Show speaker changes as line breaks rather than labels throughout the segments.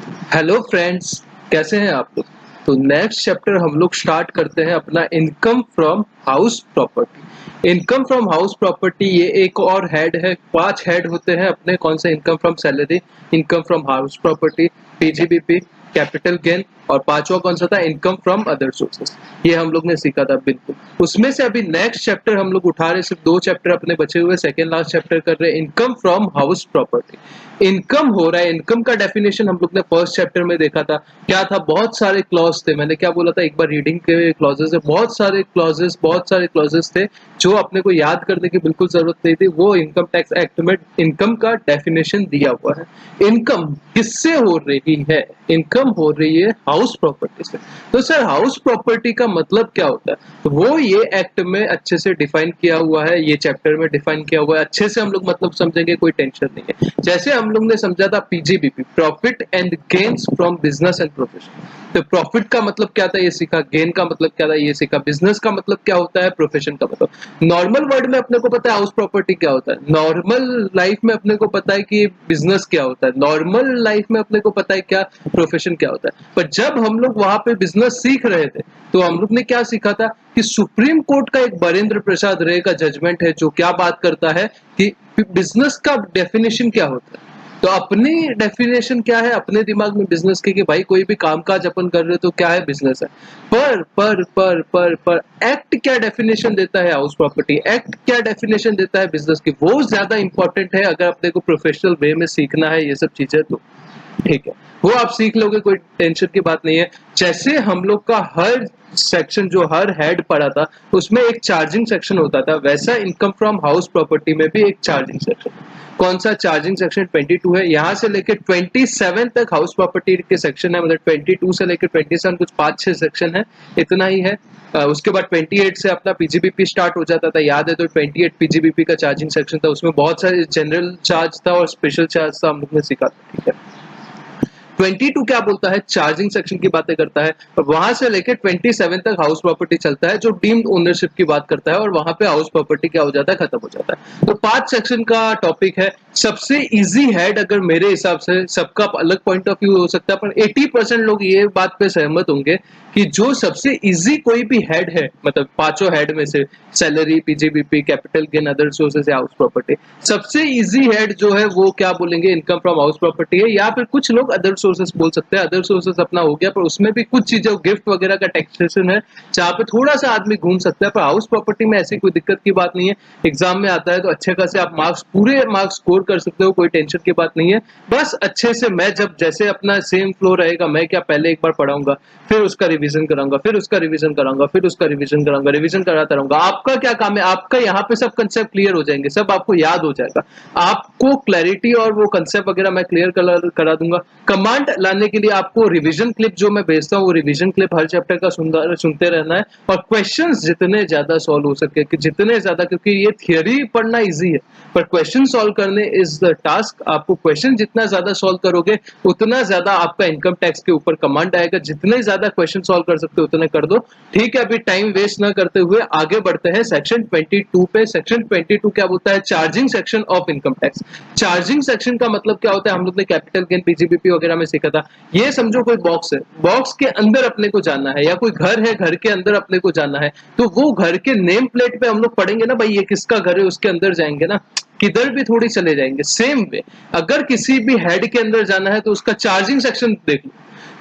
Hello friends, कैसे हैं आप लोग। तो नेक्स्ट चैप्टर हम लोग स्टार्ट करते हैं अपना income from house property. Income from house property ये एक और हेड है। 5 हेड होते हैं अपने। कौन से? Income from salary, income from house property, PGBP, capital gain, और पांचवा कौन सा था? Income from other sources. ये हम लोग ने सीखा था बिल्कुल। उसमें से अभी नेक्स्ट चैप्टर हम लोग उठा रहे, सिर्फ 2 चैप्टर अपने बचे हुए, सेकेंड लास्ट चैप्टर कर रहे हैं income from house property. Income हो रहा है, इनकम का डेफिनेशन हम लोग ने फर्स्ट चैप्टर में देखा था। क्या था? बहुत सारे क्लॉज थे। मैंने क्या बोला था? एक बार रीडिंग के क्लॉजेस है, बहुत सारे क्लॉजेस थे जो अपने को याद करने की बिल्कुल जरूरत नहीं थी। वो इनकम टैक्स एक्ट में इनकम का डेफिनेशन दिया हुआ है। इनकम किससे हो रही है? इनकम हो रही है हाउस प्रॉपर्टी से। तो सर, हाउस प्रॉपर्टी का मतलब क्या होता है? तो वो ये एक्ट में अच्छे से डिफाइन किया हुआ है, ये चैप्टर में डिफाइन किया हुआ है। अच्छे से हम लोग मतलब समझेंगे, कोई टेंशन नहीं है। जैसे हम लोग ने समझा था PGBP, profit and gains from business and profession. तो प्रॉफिट का मतलब क्या था ये सीखा, गेन का मतलब क्या था ये सीखा, बिजनेस का मतलब क्या होता है, प्रोफेशन का मतलब। नॉर्मल वर्ड में अपने को पता है हाउस प्रॉपर्टी क्या होता है, नॉर्मल लाइफ में अपने को पता है कि बिजनेस क्या होता है, नॉर्मल लाइफ में अपने को पता है क्या प्रोफेशन क्या होता है। पर जब हम लोग वहां पे बिजनेस सीख रहे थे तो हम लोग ने क्या सीखा था कि सुप्रीम कोर्ट का एक बरेंद्र प्रसाद रे का जजमेंट है जो क्या बात करता है कि बिजनेस का डेफिनेशन क्या होता है। तो अपनी डेफिनेशन क्या है अपने दिमाग में बिजनेस की, कि भाई कोई भी कामकाज अपन कर रहे हो तो क्या है? बिजनेस है। पर एक्ट क्या डेफिनेशन देता है हाउस प्रॉपर्टी, एक्ट क्या डेफिनेशन देता है बिजनेस की, वो ज्यादा इंपॉर्टेंट है अगर अपने को प्रोफेशनल वे में सीखना है ये सब चीजें तो। ठीक है, वो आप सीख लोगे, कोई टेंशन की बात नहीं है। जैसे हम लोग का हर सेक्शन जो हर हेड पढ़ा था उसमें एक चार्जिंग सेक्शन होता था, वैसा इनकम फ्रॉम हाउस प्रॉपर्टी में भी एक चार्जिंग सेक्शन। कौन सा? चार्जिंग सेक्शन 22 है। यहाँ से लेकर 27 तक हाउस प्रॉपर्टी के सेक्शन है, मतलब 22 से लेकर 27 कुछ 5-6 सेक्शन है, इतना ही है। उसके बाद 28 से अपना पीजीबीपी स्टार्ट हो जाता था, याद है तो 28 पीजीबीपी का चार्जिंग सेक्शन था। उसमें बहुत सारे जनरल चार्ज था और स्पेशल चार्ज था, हम लोग ने सीखा था। ठीक है। 22 क्या बोलता है? चार्जिंग सेक्शन की बातें करता है। और वहां से लेकर 27 तक हाउस प्रॉपर्टी चलता है जो डीम्ड ओनरशिप की बात करता है, और वहां पे हाउस प्रॉपर्टी क्या हो जाता है? खत्म हो जाता है। तो 5 सेक्शन का टॉपिक है। सबसे इजी हेड अगर मेरे हिसाब से, सबका अलग पॉइंट ऑफ व्यू हो सकता है, पर 80% लोग ये बात पे सहमत होंगे कि जो सबसे इजी कोई भी हेड है, मतलब पांचों हेड में से, salary, PGBP, capital gain, other sources या हाउस प्रॉपर्टी, सबसे इजी हेड जो है वो क्या बोलेंगे? इनकम फ्रॉम हाउस प्रॉपर्टी है, या फिर कुछ लोग अदर सोर्सेज बोल सकते हैं। अदर सोर्सेज अपना हो गया, पर उसमें भी कुछ चीजें गिफ्ट वगैरह का टैक्सेशन है जहाँ पे थोड़ा सा आदमी घूम सकता है, पर हाउस प्रॉपर्टी में ऐसी कोई दिक्कत की बात नहीं है। एग्जाम में आता है तो अच्छे खासे आप मार्क्स, पूरे मार्क्स स्कोर कर सकते हो, कोई टेंशन की बात नहीं है। बस अच्छे से मैं जब जैसे अपना सेम फ्लो रहेगा, मैं क्या पहले एक बार पढ़ाऊंगा, फिर उसका रिवीजन कराऊंगा, फिर उसका रिवीजन कराऊंगा, फिर उसका रिवीजन कराऊंगा, रिवीजन कराता रहूंगा। आपका क्या काम है? आपका यहाँ पे सब कंसेप्ट क्लियर हो जाएंगे, सब आपको याद हो जाएगा। आपको क्लैरिटी और वो कंसेप्ट वगैरह मैं क्लियर करा दूंगा। कमांड लाने के लिए आपको रिवीजन क्लिप जो मैं भेजता हूँ, वो रिवीजन क्लिप हर चैप्टर का सुनते रहना है, और क्वेश्चंस जितने ज्यादा सॉल्व हो सके, कि जितने ज्यादा, क्योंकि ये थियोरी पढ़ना इजी है पर क्वेश्चन सॉल्व करने इज द टास्क। आपको क्वेश्चन जितना ज्यादा सॉल्व करोगे उतना ज्यादा आपका इनकम टैक्स के ऊपर कमांड आएगा। जितने ज्यादा क्वेश्चन सॉल्व कर सकते हो उतने कर दो। ठीक है, अभी टाइम वेस्ट ना करते हुए आगे बढ़ते हैं सेक्शन 22 पे। सेक्शन 22 क्या बोलता है? Charging section of income tax. Charging section का मतलब क्या होता है? हम लोग ने कैपिटल गेन, पीजीबीपी वगैरह में सीखा था। ये समझो कोई बॉक्स है, बॉक्स के अंदर अपने को जाना है, या कोई घर है, घर के अंदर अपने को जाना है, तो वो घर के नेम प्लेट पे हम लोग पढ़ेंगे ना, भाई ये किसका घर है, उसके अंदर जाएंगे ना, किधर भी थोड़ी चले जाएंगे। सेम वे अगर किसी भी हेड के अंदर जाना है तो उसका चार्जिंग सेक्शन देख लो।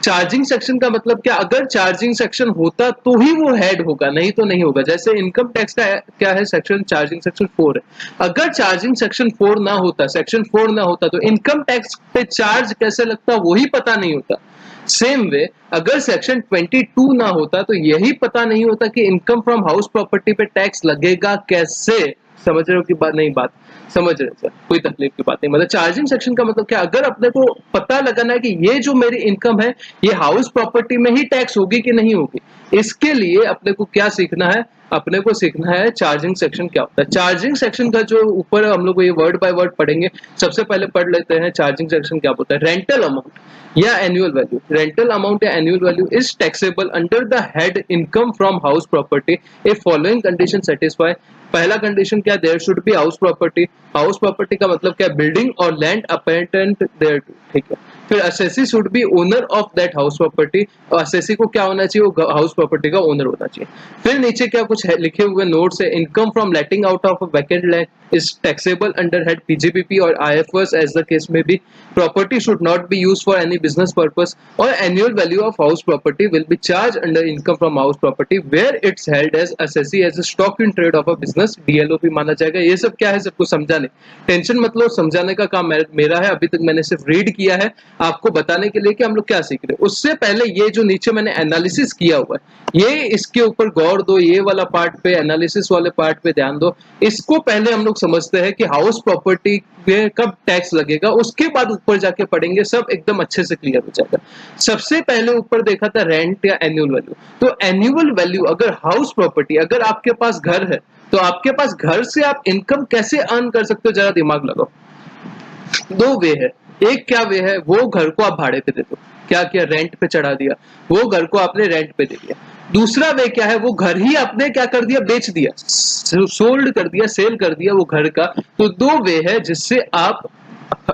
चार्जिंग सेक्शन का मतलब क्या? अगर चार्जिंग सेक्शन होता तो ही वो हेड होगा, नहीं तो नहीं होगा। जैसे इनकम टैक्स का क्या है सेक्शन? चार्जिंग सेक्शन 4 है। अगर चार्जिंग सेक्शन 4 ना होता, सेक्शन 4 ना होता, तो इनकम टैक्स पे चार्ज कैसे लगता वही पता नहीं होता। सेम वे अगर सेक्शन 22 ना होता तो यही पता नहीं होता कि इनकम फ्रॉम हाउस प्रॉपर्टी पे टैक्स लगेगा कैसे। समझ रहे हो कि बात? नहीं, बात समझ रहे सर, कोई तकलीफ की बात नहीं। मतलब चार्जिंग सेक्शन का मतलब क्या? अगर अपने को पता लगाना है कि ये जो मेरी इनकम है ये हाउस प्रॉपर्टी में ही टैक्स होगी कि नहीं होगी, इसके लिए अपने को क्या सीखना है? अपने को सीखना है चार्जिंग सेक्शन क्या होता है। चार्जिंग सेक्शन का जो ऊपर हम लोग ये वर्ड बाय वर्ड पढ़ेंगे। सबसे पहले पढ़ लेते हैं चार्जिंग सेक्शन क्या होता है। रेंटल अमाउंट या एनुअल वैल्यू, रेंटल अमाउंट या annual value is taxable under the head income from house property if following condition satisfy. पहला कंडीशन क्या है, there should be house property. House property का मतलब क्या है, बिल्डिंग और लैंड अपेटेंट देयर टू, ठीक है। फिर assessee should be owner of that house property, और असेसी को क्या होना चाहिए, वो हाउस प्रॉपर्टी का ओनर होना चाहिए। फिर नीचे क्या कुछ है, लिखे हुए नोट्स है, income from letting out of vacant land is taxable under head PGBP or IFRS as the case may be. Property should not be used for any business purpose, or annual value of house property will be charged under income from house property where it's held as assessee as a stock in trade of a business, DLOP माना जाएगा। ये सब क्या है, सबको समझाने, tension मतलब समझाने का काम मेरा है। अभी तक मैंने सिर्फ रीड किया है आपको बताने के लिए कि हम लोग क्या सीख रहे हैं। उससे पहले ये जो नीचे मैंने एनालिसिस किया हुआ है, ये इसके ऊपर गौर दो, ये वाला पार्ट पे, एनालिसिस वाले पार्ट पे ध्यान दो। इसको पहले हम लोग समझते हैं कि हाउस प्रॉपर्टी पे कब टैक्स लगेगा, उसके बाद ऊपर जाके पढ़ेंगे, सब एकदम अच्छे से क्लियर हो जाएगा। सबसे पहले ऊपर देखा था रेंट या एनुअल वैल्यू। तो एनुअल वैल्यू अगर हाउस प्रॉपर्टी, अगर आपके पास घर है तो आपके पास घर से आप इनकम कैसे अर्न कर सकते हो, जरा दिमाग लगाओ। दो वे है, एक क्या वे है, वो घर को आप भाड़े पे दे दो, क्या किया, रेंट पे चढ़ा दिया, वो घर को आपने रेंट पे दे दिया। दूसरा वे क्या है, वो घर ही आपने क्या कर दिया, बेच दिया, सोल्ड कर दिया, सेल कर दिया वो घर का। तो दो वे है जिससे आप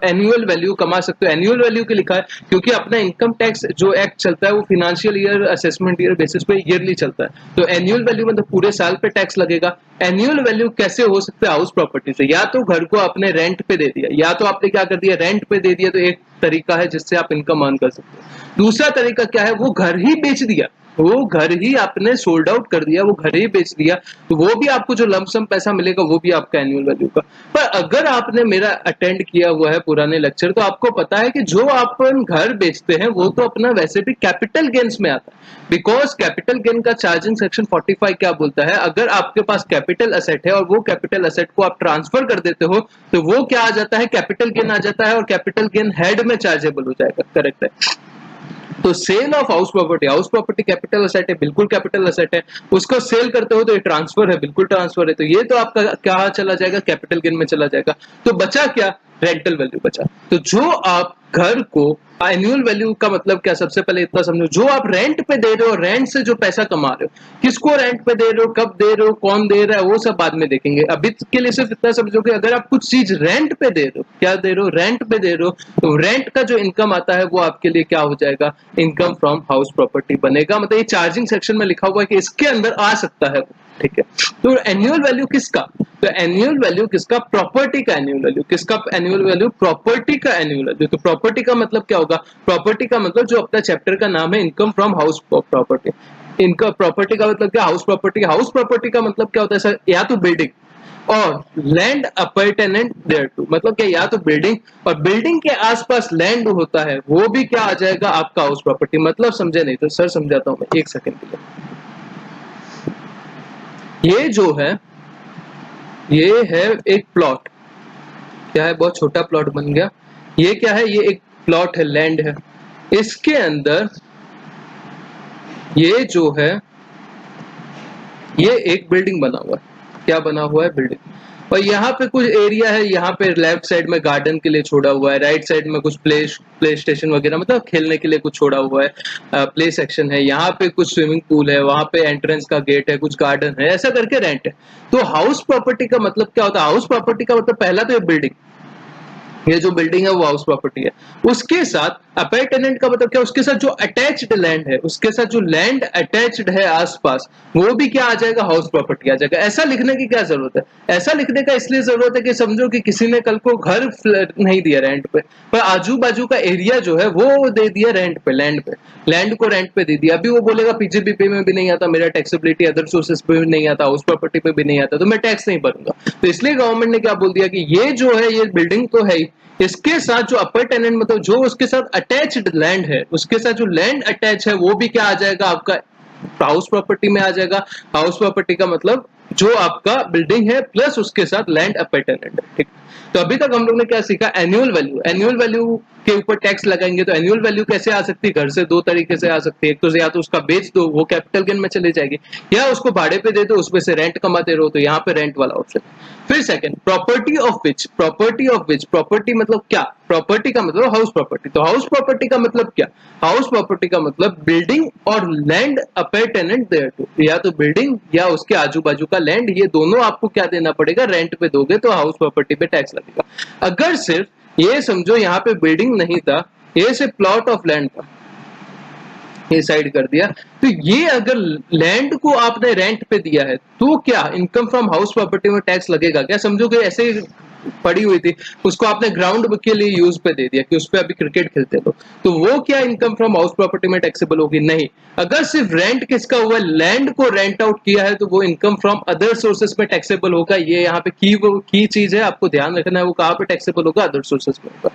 एनुअल वैल्यू कमा सकते हो। एनुअल वैल्यू के लिखा है क्योंकि अपना इनकम टैक्स जो एक्ट चलता है वो financial year assessment year basis पे ईयरली चलता है। तो एनुअल वैल्यू मतलब पूरे साल पे टैक्स लगेगा। एनुअल वैल्यू कैसे हो सकता है, हाउस प्रॉपर्टी से, या तो घर को आपने रेंट पे दे दिया, या तो आपने क्या कर दिया, रेंट पे दे दिया, तो एक तरीका है जिससे आप इनकम अर्न कर सकते हो। दूसरा तरीका क्या है, वो घर ही बेच दिया, वो घर ही आपने सोल्ड आउट कर दिया, वो घर ही बेच दिया, तो वो भी आपको जो लमसम पैसा मिलेगा वो भी आपका एनुअल वैल्यू का। पर अगर आपने मेरा अटेंड किया हुआ है पुराने लेक्चर, तो आपको पता है कि जो आप घर बेचते हैं वो तो अपना वैसे भी कैपिटल गेन्स में आता है। बिकॉज कैपिटल गेन का चार्जिंग सेक्शन 45 क्या बोलता है, अगर आपके पास कैपिटल असेट है और वो कैपिटल असेट को आप ट्रांसफर कर देते हो तो वो क्या आ जाता है, कैपिटल गेन आ जाता है, और कैपिटल गेन हेड में चार्जेबल हो जाएगा। करेक्ट है। तो sale of house property, house property capital asset है, बिल्कुल कैपिटल असेट है, उसको सेल करते हो तो ये ट्रांसफर है, बिल्कुल ट्रांसफर है, तो ये तो आपका क्या चला जाएगा, कैपिटल गेन में चला जाएगा। तो बचा क्या, रेंटल वैल्यू बचा। तो जो आप घर को, एनुअल वैल्यू का मतलब क्या, सबसे पहले इतना समझो, जो आप रेंट पे दे रहे हो, रेंट से जो पैसा कमा रहे हो, किसको रेंट पे दे रहे हो, कब दे रहे हो, कौन दे रहा है, वो सब बाद में देखेंगे। अभी के लिए सिर्फ इतना समझो कि अगर आप कुछ चीज रेंट पे दे रहे हो, क्या दे रहे हो, रेंट पे दे रहे हो, तो रेंट का जो इनकम आता है वो आपके लिए क्या हो जाएगा, इनकम फ्रॉम हाउस प्रॉपर्टी बनेगा। मतलब ये चार्जिंग सेक्शन में लिखा हुआ है कि इसके अंदर आ सकता है, ठीक है। तो एनुअल वैल्यू किसका, तो एनुअल वैल्यू किसका, प्रॉपर्टी का एनुअल वैल्यू, किसका एनुअल वैल्यू, प्रॉपर्टी का एनुअल वैल्यू। तो प्रॉपर्टी का मतलब क्या होगा, प्रॉपर्टी का मतलब जो अपना चैप्टर का नाम है, इनकम फ्रॉम हाउस प्रॉपर्टी। इनका प्रॉपर्टी का मतलब क्या, हाउस प्रॉपर्टी। हाउस प्रॉपर्टी का मतलब क्या होता है सर, या तो बिल्डिंग और लैंड अपर्टेनेंट देयर टू, मतलब क्या, या तो बिल्डिंग और बिल्डिंग के आसपास लैंड होता है, वो भी क्या आ जाएगा, आपका हाउस प्रॉपर्टी। मतलब समझे नहीं तो सर समझाता हूं मैं, एक सेकंड के लिए। ये जो है, ये है एक प्लॉट, क्या है, बहुत छोटा प्लॉट बन गया। ये क्या है, ये एक प्लॉट है, लैंड है। इसके अंदर ये जो है, ये एक बिल्डिंग बना हुआ है। क्या बना हुआ है, बिल्डिंग। और यहाँ पे कुछ एरिया है, यहाँ पे लेफ्ट साइड में गार्डन के लिए छोड़ा हुआ है, राइट साइड में कुछ प्ले स्टेशन वगैरह, मतलब खेलने के लिए कुछ छोड़ा हुआ है, प्ले सेक्शन है। यहाँ पे कुछ स्विमिंग पूल है, वहां पे एंट्रेंस का गेट है, कुछ गार्डन है, ऐसा करके रेंट है। तो हाउस प्रॉपर्टी का मतलब क्या होता है, हाउस प्रॉपर्टी का मतलब पहला तो ये बिल्डिंग, ये जो बिल्डिंग है वो हाउस प्रॉपर्टी है। उसके साथ अपेटेनेंट का मतलब क्या, उसके साथ जो अटैच्ड लैंड है, उसके साथ जो लैंड अटैच्ड है आसपास, वो भी क्या आ जाएगा, हाउस प्रॉपर्टी आ जाएगा। ऐसा लिखने की क्या जरूरत है, ऐसा लिखने का इसलिए जरूरत है कि समझो कि किसी ने कल को घर नहीं दिया रेंट पे, पर आजू बाजू का एरिया जो है वो दे दिया रेंट पे, लैंड पे, लैंड को रेंट पे दे दिया। अभी वो बोलेगा पीजीबीपी में भी नहीं आता मेरा, टैक्सेबिलिटी अदर सोर्सेस पे भी नहीं आता, हाउस प्रॉपर्टी पे भी नहीं आता, तो मैं टैक्स नहीं भरूंगा। तो इसलिए गवर्नमेंट ने क्या बोल दिया कि ये जो है, ये बिल्डिंग तो है ही, इसके साथ जो अपर टेनेंट मतलब जो उसके साथ अटैच्ड लैंड है, उसके साथ जो लैंड अटैच है वो भी क्या आ जाएगा, आपका हाउस प्रॉपर्टी में आ जाएगा। हाउस प्रॉपर्टी का मतलब जो आपका बिल्डिंग है प्लस उसके साथ लैंड अपर टेनेंट है, ठीक। तो अभी तक हम लोग ने क्या सीखा, एनुअल वैल्यू। एनुअल वैल्यू उसके ऊपर टैक्स लगाएंगे तो एनुअल वैल्यू कैसे आ सकती है? घर से दो तरीके से आ सकती है, एक तो या तो उसका बेच दो, वो कैपिटल गेन में चली जाएगी, या उसको भाड़े पे दे दो, उसमें से रेंट कमाते रहो, तो यहाँ पे रेंट वाला ऑप्शन। फिर second, property of which, property of which, property मतलब क्या? प्रॉपर्टी का मतलब हाउस प्रॉपर्टी, तो हाउस प्रॉपर्टी का मतलब क्या? हाउस प्रॉपर्टी का मतलब बिल्डिंग और लैंड अपेर्टेनेंट देयर टू, या तो बिल्डिंग या उसके आजू बाजू का लैंड, ये दोनों आपको क्या देना पड़ेगा? रेंट पे दोगे तो हाउस प्रॉपर्टी पे टैक्स लगेगा। अगर सिर्फ ये समझो यहाँ पे बिल्डिंग नहीं था, ये सिर्फ प्लॉट ऑफ लैंड था, ये साइड कर दिया, तो ये अगर लैंड को आपने रेंट पे दिया है तो क्या इनकम फ्रॉम हाउस प्रॉपर्टी में टैक्स लगेगा क्या? समझो कि ऐसे ही पड़ी हुई थी, उसको आपने ग्राउंड के लिए यूज पे दे दिया कि उस पे अभी क्रिकेट खेलते हो, तो वो क्या इनकम फ्रॉम हाउस प्रॉपर्टी में टैक्सेबल होगी? नहीं। अगर सिर्फ रेंट किसका हुआ, लैंड को रेंट आउट किया है, तो वो इनकम फ्रॉम अदर सोर्सेस में टैक्सेबल होगा। ये यहाँ पे की चीज है, आपको ध्यान रखना है, वो कहाँ पे टैक्सेबल होगा? अदर सोर्सेस में होगा।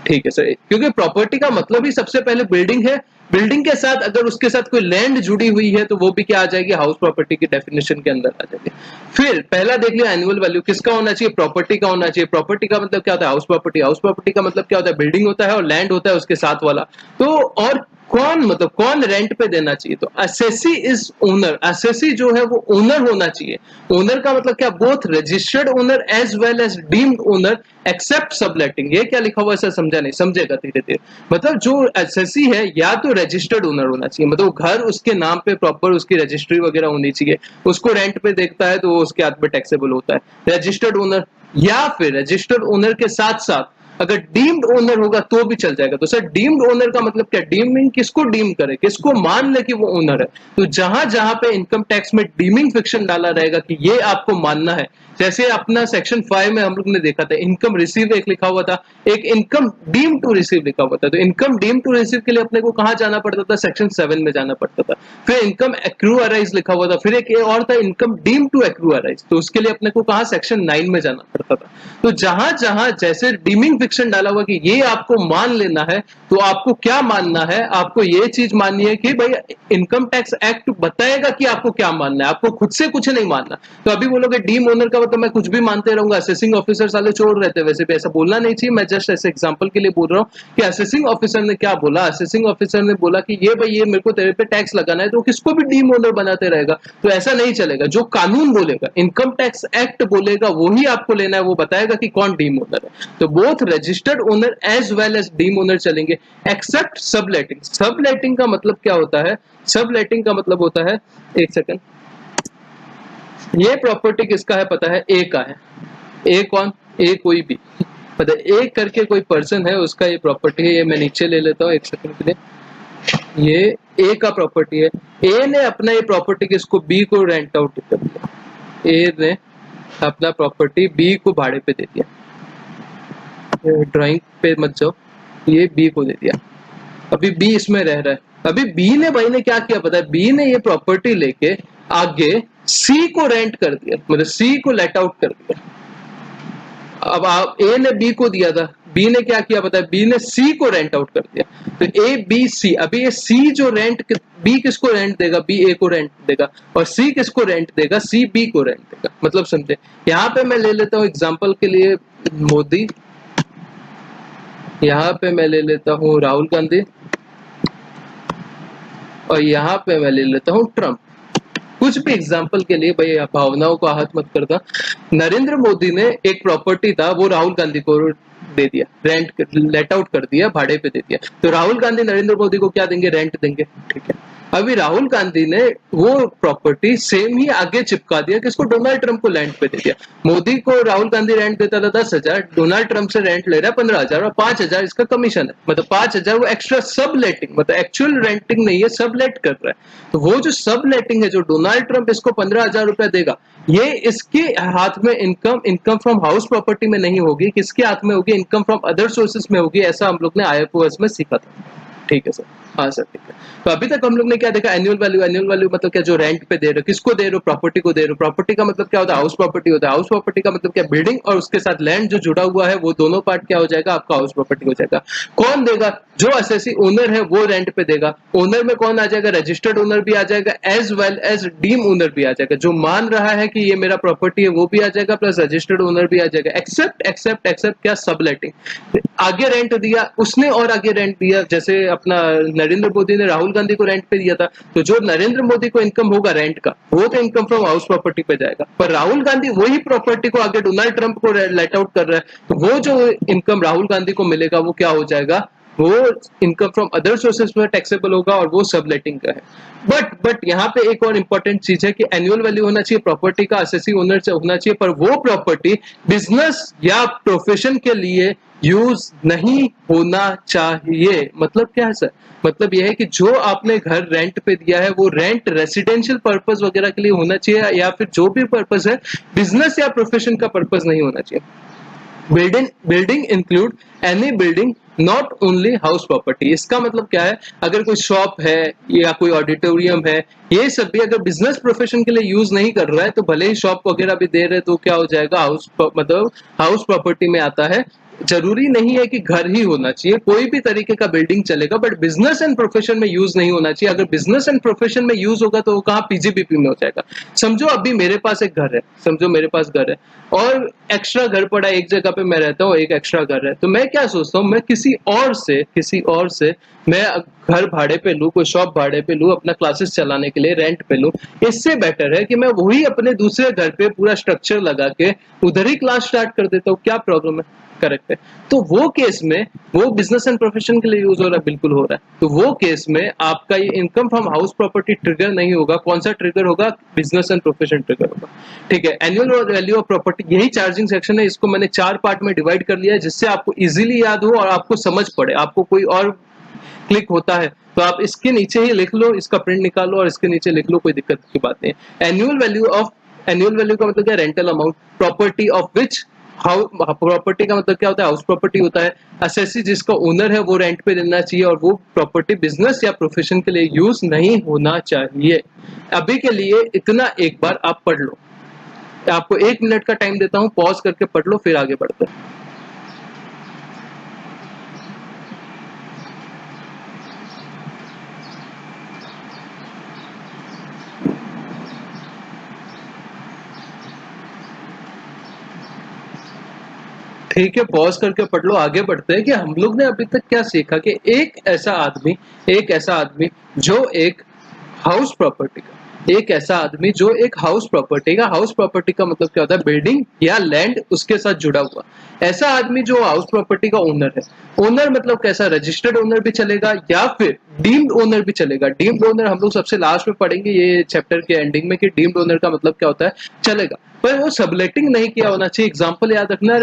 ठीक है सर, क्योंकि प्रॉपर्टी का मतलब ही सबसे पहले बिल्डिंग है, बिल्डिंग के साथ अगर उसके साथ कोई लैंड जुड़ी हुई है तो वो भी क्या आ जाएगी? हाउस प्रॉपर्टी की डेफिनेशन के अंदर आ जाएगी। फिर पहला देख लिया एनुअल वैल्यू किसका होना चाहिए? प्रॉपर्टी का होना चाहिए। प्रॉपर्टी का मतलब क्या होता है? House property. हाउस प्रॉपर्टी का मतलब क्या होता है? बिल्डिंग होता है और लैंड होता है उसके साथ वाला। तो और कौन मतलब कौन रेंट पे देना चाहिए? तो असेसी इज ओनर, असेसी जो है वो ओनर होना चाहिए। ओनर का मतलब क्या? Both registered owner as well as deemed owner except subletting. ये क्या लिखा हुआ है सर? समझा नहीं, समझेगा धीरे धीरे। मतलब जो एसएससी है या तो रजिस्टर्ड ओनर होना चाहिए, मतलब घर उसके नाम पे प्रॉपर उसकी रजिस्ट्री वगैरह होनी चाहिए, उसको रेंट पे देखता है तो वो उसके हाथ में टैक्सेबल होता है, रजिस्टर्ड ओनर। या फिर रजिस्टर्ड ओनर के साथ साथ अगर डीम्ड ओनर होगा तो भी चल जाएगा। तो सर डीम्ड ओनर का मतलब क्या? डीमिंग किसको डीम करे, किसको मान ले कि वो ओनर है? तो जहां जहां पे इनकम टैक्स में डीमिंग फिक्शन डाला रहेगा कि ये आपको मानना है, जैसे अपना सेक्शन 5 में हम लोग ने देखा था इनकम रिसीव एक लिखा हुआ था, एक इनकम डीम टू रिसीव लिखा हुआ था। तो इनकम डीम टू रिसीव के लिए अपने को कहां जाना पड़ता था? सेक्शन 7 में जाना पड़ता था। फिर इनकम एक्रू अराइज लिखा हुआ था, फिर एक और था income deem to accrue arise, तो उसके लिए अपने को कहां? सेक्शन 9 में जाना पड़ता था। तो जहां जहां जैसे डीमिंग फिक्शन डाला हुआ कि ये आपको मान लेना है, तो आपको क्या मानना है? आपको ये चीज माननी है कि भाई इनकम टैक्स एक्ट बताएगा कि आपको क्या मानना है, आपको खुद से कुछ नहीं मानना। तो अभी बोलोगे डीम ओनर का मतलब मैं कुछ भी मानते रहूंगा, असेसिंग ऑफिसर साले चोर रहते हैं, वैसे भी ऐसा बोलना नहीं चाहिए। मैं जस्ट ऐसे एग्जांपल के लिए बोल रहा हूँ कि असेसिंग ऑफिसर ने क्या बोला। असेसिंग ऑफिसर ने बोला कि ये भाई ये मेरे को तेरे पे टैक्स लगाना है, तो किसको भी डीम ओनर बनाते रहेगा? तो ऐसा नहीं चलेगा। जो कानून बोलेगा, इनकम टैक्स एक्ट बोलेगा, वो ही आपको लेना है, वो बताएगा कि कौन डीम ओनर है। तो both registered owner as well as deem owner चलेंगे, एक्सेप्ट सबलेटिंग। सबलेटिंग का मतलब क्या होता है? सबलेटिंग का मतलब होता है, एक सेकंड, ये प्रॉपर्टी किसका है पता है? ए का है। ए कौन? ए कोई भी पता है, ए करके कोई पर्सन है, उसका ये प्रॉपर्टी है। ये मैं नीचे ले लेता हूँ एक सेकंड के लिए। ये ए का प्रॉपर्टी है। ए ने अपना ये प्रॉपर्टी किसको? बी को रेंट आउट कर दिया। ए ने अपना प्रॉपर्टी बी को भाड़े पे दे दिया। ड्राइंग पे मत जाओ, ये बी को दे दिया। अभी बी इसमें रह रहा है। अभी बी ने भाई ने क्या किया पता है? बी ने ये प्रॉपर्टी लेके आगे सी को रेंट कर दिया, मतलब सी को लेट आउट कर दिया। अब आप ए ने बी को दिया था, बी ने क्या किया पता है? बी ने सी को रेंट आउट कर दिया। तो ए बी सी, अभी ये सी जो रेंट, बी किसको रेंट देगा? बी ए को रेंट देगा। और सी किसको रेंट देगा? सी बी को रेंट देगा। मतलब समझे? यहाँ पे मैं ले लेता हूँ एग्जाम्पल के लिए मोदी, यहाँ पे मैं ले लेता हूँ राहुल गांधी, और यहाँ पे मैं ले लेता हूँ ट्रम्प। कुछ भी एग्जाम्पल के लिए, भाई भावनाओं को आहत मत करता। नरेंद्र मोदी ने एक प्रॉपर्टी था, वो राहुल गांधी को दे दिया, रेंट लेट आउट कर दिया, भाड़े पे दे दिया। तो राहुल गांधी नरेंद्र मोदी को क्या देंगे? रेंट देंगे। ठीक है, अभी राहुल गांधी ने वो प्रॉपर्टी सेम ही आगे चिपका दिया, किसको? डोनाल्ड ट्रंप को रेंट पे दे दिया। मोदी को राहुल गांधी रेंट देता था 10,000, डोनाल्ड ट्रंप से रेंट ले रहा है 15,000, और 5,000 इसका कमीशन है। मतलब 5,000 वो एक्स्ट्रा सब लेटिंग, मतलब एक्चुअल रेंटिंग नहीं है, सब लेट कर रहा है। तो वो जो सब लेटिंग है, जो डोनाल्ड ट्रंप इसको 15,000 रुपया देगा, ये इसके हाथ में इनकम फ्रॉम हाउस प्रॉपर्टी में नहीं होगी, किसके हाथ में होगी? इनकम फ्रॉम अदर सोर्सेस में होगी। ऐसा हम लोग ने आईएफओएस में सीखा था। ठीक है सर। हाँ सर ठीक है। तो अभी तक हम लोग ने क्या देखा, एनुअल वैल्यू मतलब क्या, जो रेंट पे दे रहे हो, किसको दे रहे हो, प्रॉपर्टी को दे रहे हो। प्रॉपर्टी का मतलब क्या होता है, हाउस प्रॉपर्टी होता है। हाउस प्रॉपर्टी का मतलब क्या, बिल्डिंग और उसके साथ लैंड जो जुड़ा हुआ है, वो दोनों पार्ट क्या हो जाएगा, आपका हाउस प्रॉपर्टी हो जाएगा। कौन देगा, जो एसएससी ओनर है वो रेंट पे देगा। ओनर में कौन आ जाएगा, रजिस्टर्ड ओनर भी आ जाएगा, as well as deem owner भी आ जाएगा। जो मान रहा है कि ये मेरा प्रॉपर्टी है वो भी आ जाएगा, प्लस रजिस्टर्ड ओनर भी आ जाएगा। एक्सेप्ट क्या, सबलेटिंग। आगे रेंट दिया उसने और आगे रेंट दिया, जैसे अपना नरेंद्र मोदी ने राहुल गांधी को रेंट पे दिया था, तो जो नरेंद्र मोदी को इनकम होगा रेंट का, वो तो इनकम फ्रॉम हाउस प्रॉपर्टी पे जाएगा। पर राहुल गांधी वही प्रॉपर्टी को आगे डोनाल्ड ट्रंप को लेट आउट कर रहा है, तो वो जो इनकम राहुल गांधी को मिलेगा वो क्या हो जाएगा, वो इनकम फ्रॉम अदर सोर्सेज में टैक्सेबल होगा, और वो सबलेटिंग का है। बट यहाँ पे एक और इम्पोर्टेंट चीज है कि एनुअल वैल्यू होना चाहिए प्रॉपर्टी का, एसएससी ओनर होना चाहिए, पर वो प्रॉपर्टी बिजनेस या प्रोफेशन के लिए यूज नहीं होना चाहिए। मतलब क्या है सर, मतलब यह है कि जो आपने घर रेंट पे दिया है वो रेंट रेसिडेंशियल पर्पस वगैरह के लिए होना चाहिए, या फिर जो भी पर्पस है, बिजनेस या प्रोफेशन का पर्पस नहीं होना चाहिए। Building include any building not only house property. इसका मतलब क्या है, अगर कोई शॉप है या कोई ऑडिटोरियम है, ये सब भी अगर बिजनेस प्रोफेशन के लिए यूज नहीं कर रहा है, तो भले ही शॉप वगैरह भी दे रहे, तो क्या हो जाएगा, हाउस मतलब हाउस प्रॉपर्टी में आता है। जरूरी नहीं है कि घर ही होना चाहिए, कोई भी तरीके का बिल्डिंग चलेगा, बट बिजनेस एंड प्रोफेशन में यूज नहीं होना चाहिए। अगर बिजनेस एंड प्रोफेशन में यूज होगा तो वो कहाँ, पीजीबीपी में हो जाएगा। समझो अभी मेरे पास एक घर है, समझो मेरे पास घर है और एक्स्ट्रा घर पड़ा है, एक जगह पे मैं रहता हूँ, एक एक्स्ट्रा घर है, तो मैं क्या सोचता हूँ, मैं किसी और से मैं घर भाड़े पे लूँ, कोई शॉप भाड़े पे लूँ, अपना क्लासेस चलाने के लिए रेंट पे लूँ। इससे बेटर है कि मैं वही अपने दूसरे घर पे पूरा स्ट्रक्चर लगा के उधर ही क्लास स्टार्ट कर देता हूँ। क्या प्रॉब्लम है, करेक्ट है। तो वो केस में वो बिजनेस एंड प्रोफेशन के लिए यूज हो रहा है, बिल्कुल हो रहा है। तो वो केस में आपका ये income from house property trigger नहीं होगा। कौन सा ट्रिगर होगा, बिजनेस एंड प्रोफेशन ट्रिगर होगा। ठीक है, एनुअल वैल्यू ऑफ प्रॉपर्टी, यही चार्जिंग सेक्शन है। इसको मैंने 4 पार्ट में डिवाइड कर लिया है, जिससे आपको इजीली याद हो और आपको समझ पड़े। आपको कोई और क्लिक होता है तो आप इसके नीचे ही लिख लो, इसका प्रिंट निकालो और इसके नीचे लिख लो, कोई दिक्कत की बात नहीं है। एनुअल वैल्यू का मतलब क्या, rental amount, property of which, how property का मतलब क्या होता है, हाउस प्रॉपर्टी होता है। असेसी जिसका ओनर है वो रेंट पे देना चाहिए, और वो प्रॉपर्टी बिजनेस या प्रोफेशन के लिए यूज नहीं होना चाहिए। अभी के लिए इतना एक बार आप पढ़ लो, आपको 1 मिनट का टाइम देता हूँ, पॉज करके पढ़ लो, फिर आगे बढ़ते हैं। ठीक है, पॉज करके पढ़ लो, आगे बढ़ते हैं कि हम लोग ने अभी तक क्या सीखा, कि एक ऐसा आदमी जो एक हाउस प्रॉपर्टी का एक ऐसा आदमी जो एक हाउस प्रॉपर्टी का मतलब क्या होता है, बिल्डिंग या लैंड उसके साथ जुड़ा हुआ ऐसा आदमी जो हाउस प्रॉपर्टी का ओनर है। ओनर मतलब कैसा, रजिस्टर्ड ओनर भी चलेगा या फिर डीम्ड ओनर भी चलेगा। डीम्ड ओनर हम लोग सबसे लास्ट में पढ़ेंगे ये चैप्टर के एंडिंग में, कि डीम्ड ओनर का मतलब क्या होता है, चलेगा। पर वो सबलेटिंग नहीं किया होना चाहिए। एग्जाम्पल याद रखना,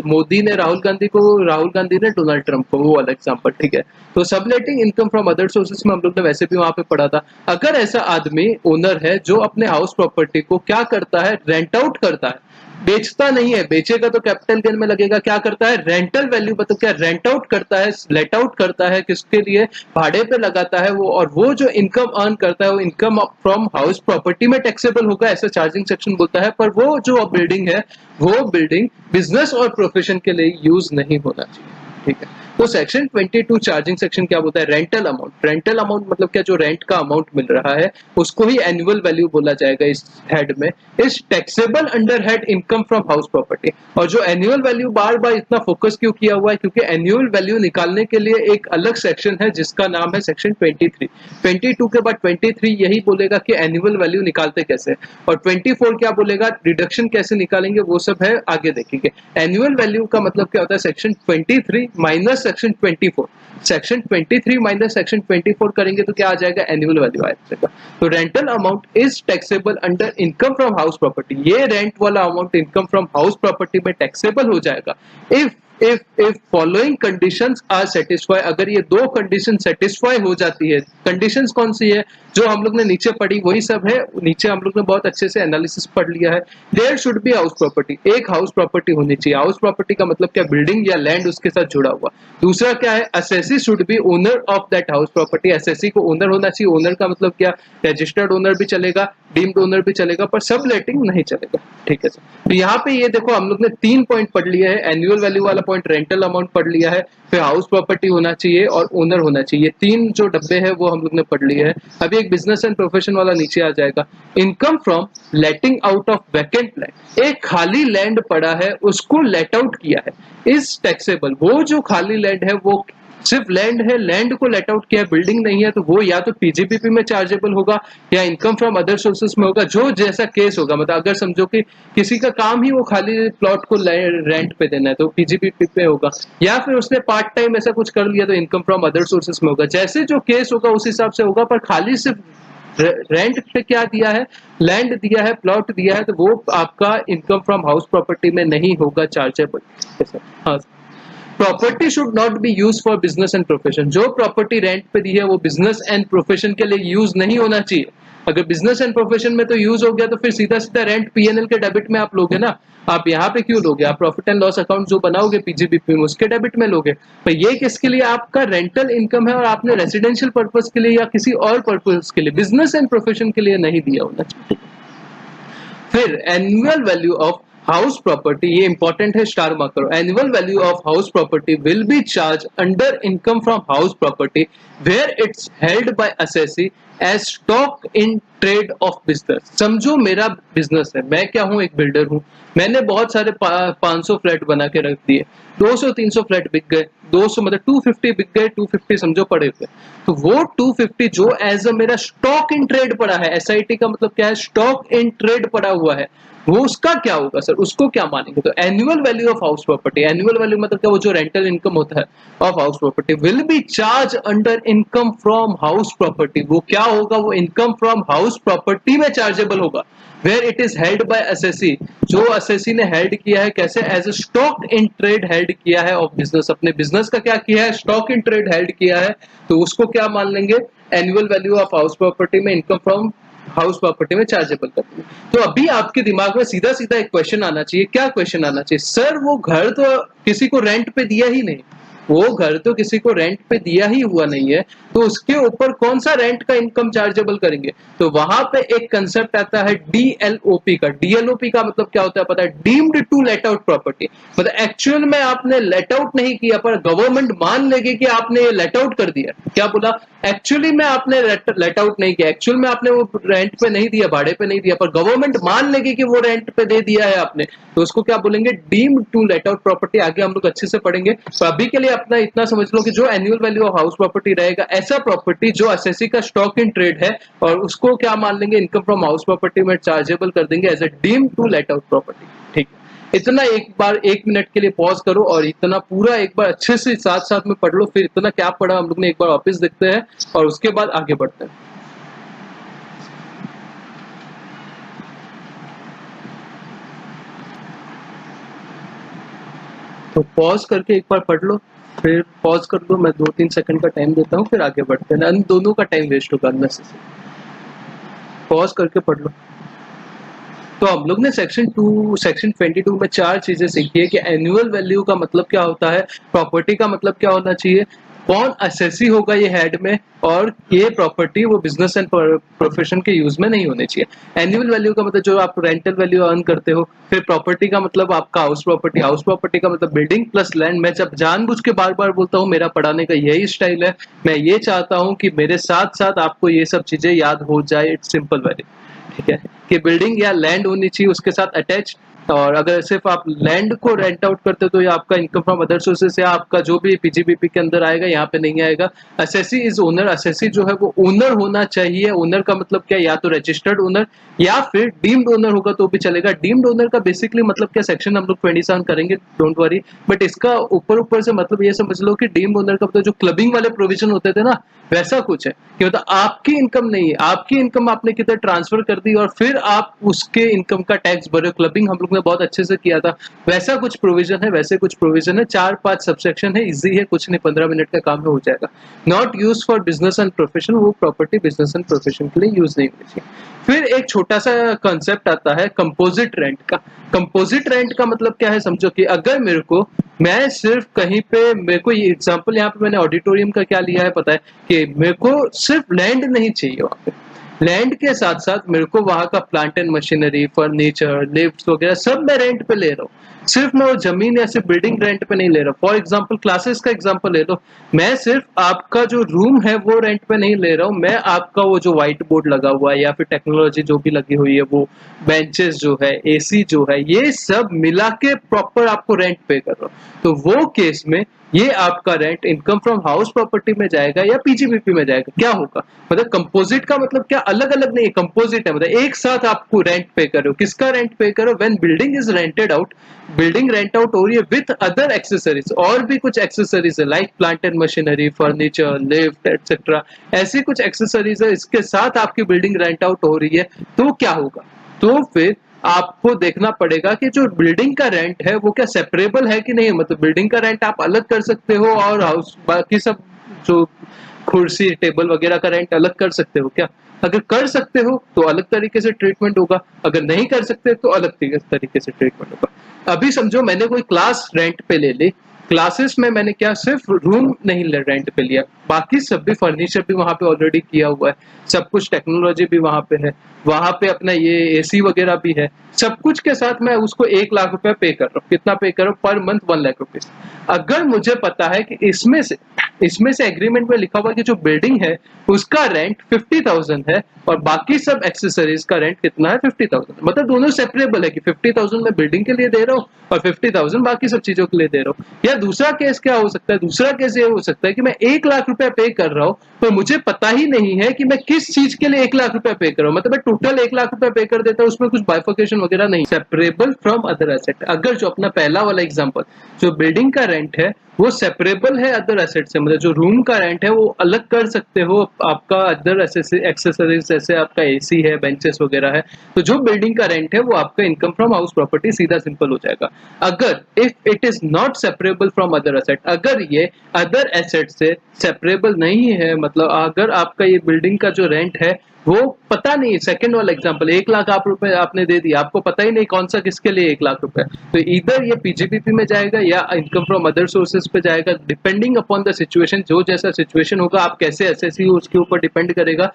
मोदी ने राहुल गांधी ने डोनाल्ड ट्रंप को, वो वाला एग्जाम्पल, ठीक है। तो subletting income from other sources में हम लोग ने वैसे भी वहां पे पढ़ा था। अगर ऐसा आदमी ओनर है जो अपने हाउस प्रॉपर्टी को क्या करता है, रेंट आउट करता है, बेचता नहीं है, बेचेगा तो कैपिटल गेन में लगेगा। क्या करता है, रेंटल वैल्यू मतलब क्या, रेंट आउट करता है, लेट आउट करता है, किसके लिए, भाड़े पे लगाता है वो, और वो जो इनकम अर्न करता है वो इनकम फ्रॉम हाउस प्रॉपर्टी में टैक्सेबल होगा, ऐसा चार्जिंग सेक्शन बोलता है। पर वो जो बिल्डिंग है, वो बिल्डिंग बिजनेस और प्रोफेशन के लिए यूज नहीं होना चाहिए। ठीक है, तो सेक्शन 22 चार्जिंग सेक्शन क्या बोलता है, रेंटल अमाउंट। रेंटल अमाउंट मतलब क्या, जो रेंट का अमाउंट मिल रहा है उसको ही एनुअल वैल्यू बोला जाएगा इस हेड में। इस taxable under head income from house property. और जो एनुअल वैल्यू बार बार इतना फोकस क्यों किया हुआ है, क्योंकि एनुअल वैल्यू निकालने के लिए एक अलग सेक्शन है जिसका नाम है सेक्शन 23। 22 के बाद 23 यही बोलेगा कि एनुअल वैल्यू निकालते कैसे, और 24 क्या बोलेगा, डिडक्शन कैसे निकालेंगे, वो सब है आगे देखेंगे। एनुअल वैल्यू का मतलब क्या होता है, section 23 minus section 24। Section 23 minus section 24 करेंगे तो क्या आ जाएगा, एनुअल वैल्यू आ जाएगा। तो rental amount is taxable under income from house property. ये रेंट वाला amount income from house property में टैक्सेबल हो जाएगा if if following conditions are satisfy, अगर ये दो कंडीशन सेटिस्फाई हो जाती है, कंडीशंस कौन सी है जो हम लोग ने नीचे पढ़ी वही सब है, नीचे हम लोग ने बहुत अच्छे से एनालिसिस पढ़ लिया है। There should be house property, एक हाउस प्रॉपर्टी होनी चाहिए। हाउस प्रॉपर्टी का मतलब क्या, बिल्डिंग या लैंड उसके साथ जुड़ा हुआ। दूसरा क्या है, assessee should be owner of that house property, assessee को ओनर होना चाहिए। ओनर का मतलब क्या, रजिस्टर्ड ओनर भी चलेगा, डीम्ड ओनर भी चलेगा, पर सब लेटिंग नहीं चलेगा। ठीक है सर, तो यहाँ पे ये देखो हम लोग ने 3 पॉइंट पढ़ लिया है। एनुअल वैल्यू वाला पॉइंट, रेंटल अमाउंट पढ़ लिया है, फिर हाउस प्रॉपर्टी होना चाहिए और ओनर होना चाहिए। 3 जो डब्बे हैं वो हम लोग ने पढ़ लिए हैं। अभी एक बिजनेस एंड प्रोफेशन वाला नीचे आ जाएगा। Income from letting out of vacant land, एक खाली लैंड पड़ा है उसको लेट आउट किया है, इज टैक्सेबल। वो जो खाली लैंड है वो सिर्फ लैंड है, लैंड को लेट आउट किया है, बिल्डिंग नहीं है, तो वो या तो पीजीबीपी में चार्जेबल होगा या इनकम फ्रॉम अदर सोर्सेस में होगा, जो जैसा केस होगा। मतलब अगर समझो कि किसी का काम ही वो खाली प्लॉट को रेंट पे देना है तो पीजीबीपी पे होगा, या फिर उसने पार्ट टाइम ऐसा कुछ कर लिया तो इनकम फ्रॉम अदर सोर्सेस में होगा। जैसे जो केस होगा उस हिसाब से होगा, पर खाली सिर्फ रेंट पे क्या दिया है, लैंड दिया है, प्लॉट दिया है, तो वो आपका इनकम फ्रॉम हाउस प्रॉपर्टी में नहीं होगा चार्जेबल। हाँ, property should not be use for business and profession, जो प्रॉपर्टी रेंट पे दी है वो बिजनेस एंड प्रोफेशन के लिए यूज नहीं होना चाहिए। अगर बिजनेस एंड प्रोफेशन में तो यूज हो गया तो फिर सीधा सीधा रेंट पीएनएल के डेबिट में आप लोगे ना, आप यहाँ पे क्यों लोगे, आप प्रॉफिट एंड लॉस अकाउंट जो बनाओगे पीजीबीपी में उसके डेबिट में लोगे। पर ये किसके लिए, आपका रेंटल इनकम है और आपने रेसिडेंशियल पर्पज के लिए या किसी और पर्पज के लिए, बिजनेस एंड प्रोफेशन के लिए नहीं दिया होना चाहिए। फिर annual value of house property, ये इंपॉर्टेंट है, स्टार मार्क करो। Annual value of house property will be charge under income from house property where it's held by assessee as stock in trade of business. समझो मेरा business है, मैं क्या हूं, एक बिल्डर हूं, मैंने बहुत सारे 500 फ्लैट बना के रख दिए, 200-300 फ्लैट बिक गए, 200 मतलब 250 बिक गए, 250 समझो पड़े हुए, तो वो 250 जो एज अ मेरा स्टॉक इन ट्रेड पड़ा है, एसआईटी का मतलब क्या है, स्टॉक इन ट्रेड पड़ा हुआ है, वो उसका क्या होगा सर, उसको क्या मानेंगे। तो annual value of house property, annual value मतलब क्या, वो जो रेंटल इनकम होता है of house property will be charge under income from house property, वो क्या होगा, वो इनकम फ्रॉम हाउस प्रॉपर्टी में चार्जेबल होगा। Where it is held by assessee, जो असेसी ने हेल्ड किया है, कैसे, as a stock in trade held किया है ऑफ बिजनेस, अपने बिजनेस का क्या किया है, स्टॉक इन ट्रेड हेल्ड किया है, तो उसको क्या मान लेंगे, annual value of house property में इनकम फ्रॉम हाउस प्रॉपर्टी में चार्जेबल कर देंगे। तो अभी आपके दिमाग में सीधा सीधा एक क्वेश्चन आना चाहिए, क्या क्वेश्चन आना चाहिए, सर वो घर तो किसी को रेंट पे दिया ही नहीं, वो घर तो किसी को रेंट पे दिया ही हुआ नहीं है, तो उसके ऊपर कौन सा रेंट का इनकम चार्जेबल करेंगे। तो वहां पे एक कंसेप्ट आता है डीएलओपी का। डीएलओपी का मतलब क्या होता है पता है, deemed to let out property, मतलब एक्चुअल में आपने लेट आउट नहीं किया पर गवर्नमेंट मान लेगी कि आपने ये लेट आउट कर दिया। क्या बोला, एक्चुअली में आपने लेट आउट नहीं किया, एक्चुअल में आपने वो रेंट पे नहीं दिया, भाड़े पे नहीं दिया, पर गवर्नमेंट मान लेगी कि वो रेंट पे दे दिया है आपने, तो उसको क्या बोलेंगे, deemed to let out property. आगे हम लोग अच्छे से पढ़ेंगे, तो अभी के लिए अपना इतना समझ लो कि जो annual value of house property रहेगा, ऐसा प्रॉपर्टी जो असेसी का स्टॉक इन ट्रेड है, और उसको क्या मान लेंगे, इनकम फ्रॉम हाउस प्रॉपर्टी में चार्जेबल कर देंगे as a deemed to let out property. ठीक है, इतना एक बार 1 मिनट के लिए पॉज करो और इतना पूरा एक बार अच्छे से साथ साथ में पढ़ लो, फिर इतना क्या पढ़ा हम लोग ने एक बार वापस देखते हैं और उसके बाद आगे बढ़ते हैं। तो पॉज करके एक बार पढ़ लो, फिर पॉज कर दो, मैं 2-3 सेकंड का टाइम देता हूँ, फिर आगे बढ़ते हैं, इन दोनों का टाइम वेस्ट होगा अननेसेसरी। पॉज करके पढ़ लो। तो हम लोग ने सेक्शन 22 में 4 चीजें सीखी है कि एनुअल वैल्यू का मतलब क्या होता है, प्रॉपर्टी का मतलब क्या होना चाहिए, कौन असेसी होगा ये हेड में, और ये प्रॉपर्टी वो बिजनेस एंड प्रोफेशन के यूज में नहीं होनी चाहिए। एनुअल वैल्यू का मतलब जो आप रेंटल वैल्यू अर्न करते हो, फिर प्रॉपर्टी का मतलब आपका हाउस प्रॉपर्टी, हाउस प्रॉपर्टी का मतलब बिल्डिंग प्लस लैंड। मैं जब जानबूझ के बार बार बोलता हूँ, मेरा पढ़ाने का यही स्टाइल है, मैं ये चाहता हूँ कि मेरे साथ साथ आपको ये सब चीजें याद हो जाए, इट्स सिंपल वैल्यू। ठीक है, कि बिल्डिंग या लैंड होनी चाहिए उसके साथ अटैच, और अगर सिर्फ आप लैंड को रेंट आउट करते हो तो ये आपका इनकम फ्रॉम अदर सोर्सेस या आपका जो भी पीजीबीपी के अंदर आएगा, यहाँ पे नहीं आएगा। असेसी इज ओनर, असेसी जो है वो ओनर होना चाहिए। ओनर का मतलब क्या, या तो रजिस्टर्ड ओनर या फिर डीम्ड ओनर होगा तो भी चलेगा। डीम्ड ओनर का बेसिकली मतलब क्या, सेक्शन हम लोग 27 करेंगे, डोंट वरी, बट इसका ऊपर ऊपर से मतलब ये समझ लो कि डीम्ड ओनर का मतलब जो क्लबिंग वाले प्रोविजन होते थे ना, वैसा कुछ है कि मतलब आपकी इनकम नहीं है, आपकी इनकम आपने किधर ट्रांसफर कर दी और फिर आप उसके इनकम का टैक्स भरे। क्लबिंग हम लोग ने बहुत अच्छे से किया था, वैसा कुछ प्रोविजन है, वैसे कुछ प्रोविजन है, 4-5 सबसेक्शन है, इजी है, कुछ नहीं, 15 मिनट का काम में हो जाएगा। Not use for business and profession, वो प्रॉपर्टी बिजनेस एंड प्रोफेशन के लिए यूज नहीं होनी चाहिए। फिर एक छोटा सा कंसेप्ट आता है कंपोजिट रेंट का। कंपोजिट रेंट का मतलब क्या है, समझो कि अगर मैं सिर्फ कहीं पे, मेरे को ये एग्जांपल यहाँ पे मैंने ऑडिटोरियम का क्या लिया है पता है, कि मेरे को सिर्फ लैंड नहीं चाहिए वहाँ पे, लैंड के साथ साथ मेरे को वहां का plant and machinery, furniture, lift वगैरह सब मैं रेंट पे ले रहा हूँ। सिर्फ मैं वो जमीन या सिर्फ बिल्डिंग रेंट पे नहीं ले रहा। फॉर एग्जांपल क्लासेस का एग्जांपल ले लो, मैं सिर्फ आपका जो रूम है वो रेंट पे नहीं ले रहा हूँ, मैं आपका वो जो व्हाइट बोर्ड लगा हुआ है या फिर टेक्नोलॉजी जो भी लगी हुई है, वो बेंचेस जो है, एसी जो है, ये सब मिला के प्रॉपर आपको रेंट पे कर रहा हूँ। तो वो केस में ये आपका rent income from house property में जाएगा या पीजीबीपी में जाएगा। क्या होगा, मतलब कंपोजिट का मतलब क्या, अलग अलग नहीं, कंपोजिट है, मतलब एक साथ आपको रेंट पे करो। किसका रेंट पे करो, when building is rented out, building rent out हो रही है विथ अदर एक्सेसरीज, और भी कुछ एक्सेसरीज है like plant and machinery, furniture, lift etcetera, ऐसी कुछ एक्सेसरीज है, इसके साथ आपकी बिल्डिंग रेंट आउट हो रही है। तो क्या होगा, तो फिर आपको देखना पड़ेगा कि जो बिल्डिंग का रेंट है वो क्या सेपरेबल है कि नहीं, मतलब बिल्डिंग का रेंट आप अलग कर सकते हो और हाउस बाकी सब जो कुर्सी टेबल वगैरह का रेंट अलग कर सकते हो क्या। अगर कर सकते हो तो अलग तरीके से ट्रीटमेंट होगा, अगर नहीं कर सकते तो अलग तरीके से ट्रीटमेंट होगा। अभी समझो मैंने कोई क्लास रेंट पे ले ली, क्लासेस में मैंने क्या सिर्फ रूम नहीं रेंट पे लिया, बाकी सब भी फर्नीचर भी वहां पे ऑलरेडी किया हुआ है, सब कुछ टेक्नोलॉजी भी वहां पे है, वहां पे अपना ये एसी वगैरह भी है, सब कुछ के साथ मैं उसको 1 लाख रुपए पे कर रहा हूँ। कितना पे कर रहा हूँ पर मंथ, 1 लाख रुपीज। अगर मुझे पता है कि इसमें से एग्रीमेंट में लिखा हुआ कि जो बिल्डिंग है उसका रेंट 50,000 है और बाकी सब एक्सेसरीज का रेंट कितना है 50,000, मतलब दोनों सेपरेबल है कि 50,000 मैं बिल्डिंग के लिए दे रहा हूँ और 50,000 बाकी सब चीजों के लिए दे रहा हूँ। या दूसरा केस क्या हो सकता है, दूसरा केस ये हो सकता है कि मैं 1 लाख रुपए पे कर रहा हूँ पर मुझे पता ही नहीं है कि मैं किस चीज के लिए 1 लाख रुपए पे कर रहा हूँ, मतलब मैं टोटल 1 लाख रुपए पे कर देता हूँ, उसमें कुछ बाइफिकेशन वगैरह नहीं, सेपरेबल फ्रॉम अदर एसेट। अगर जो अपना पहला वाला एग्जांपल, जो बिल्डिंग का रेंट है वो सेपरेबल है अदर एसेट से, मतलब जो रूम का रेंट है वो अलग कर सकते हो, आपका अदर एक्सेसरीज जैसे आपका एसी है, बेंचेस वगैरह है, तो जो बिल्डिंग का रेंट है वो आपका इनकम फ्रॉम हाउस प्रॉपर्टी सीधा सिंपल हो जाएगा। अगर if it is not separable from other asset, अगर ये अदर एसेट से सेपरेबल नहीं है, मतलब अगर आपका ये बिल्डिंग का जो रेंट है वो पता नहीं, सेकंड वाला एग्जांपल 1 लाख आप रुपए आपने दे दिया, आपको पता ही नहीं कौन सा किसके लिए 1 लाख रुपए, तो इधर ये पीजीबीपी में जाएगा या इनकम फ्रॉम अदर सोर्सेज पे जाएगा, डिपेंडिंग अपॉन द सिचुएशन, जो जैसा सिचुएशन होगा आप कैसे एसएससी उसके ऊपर डिपेंड करेगा,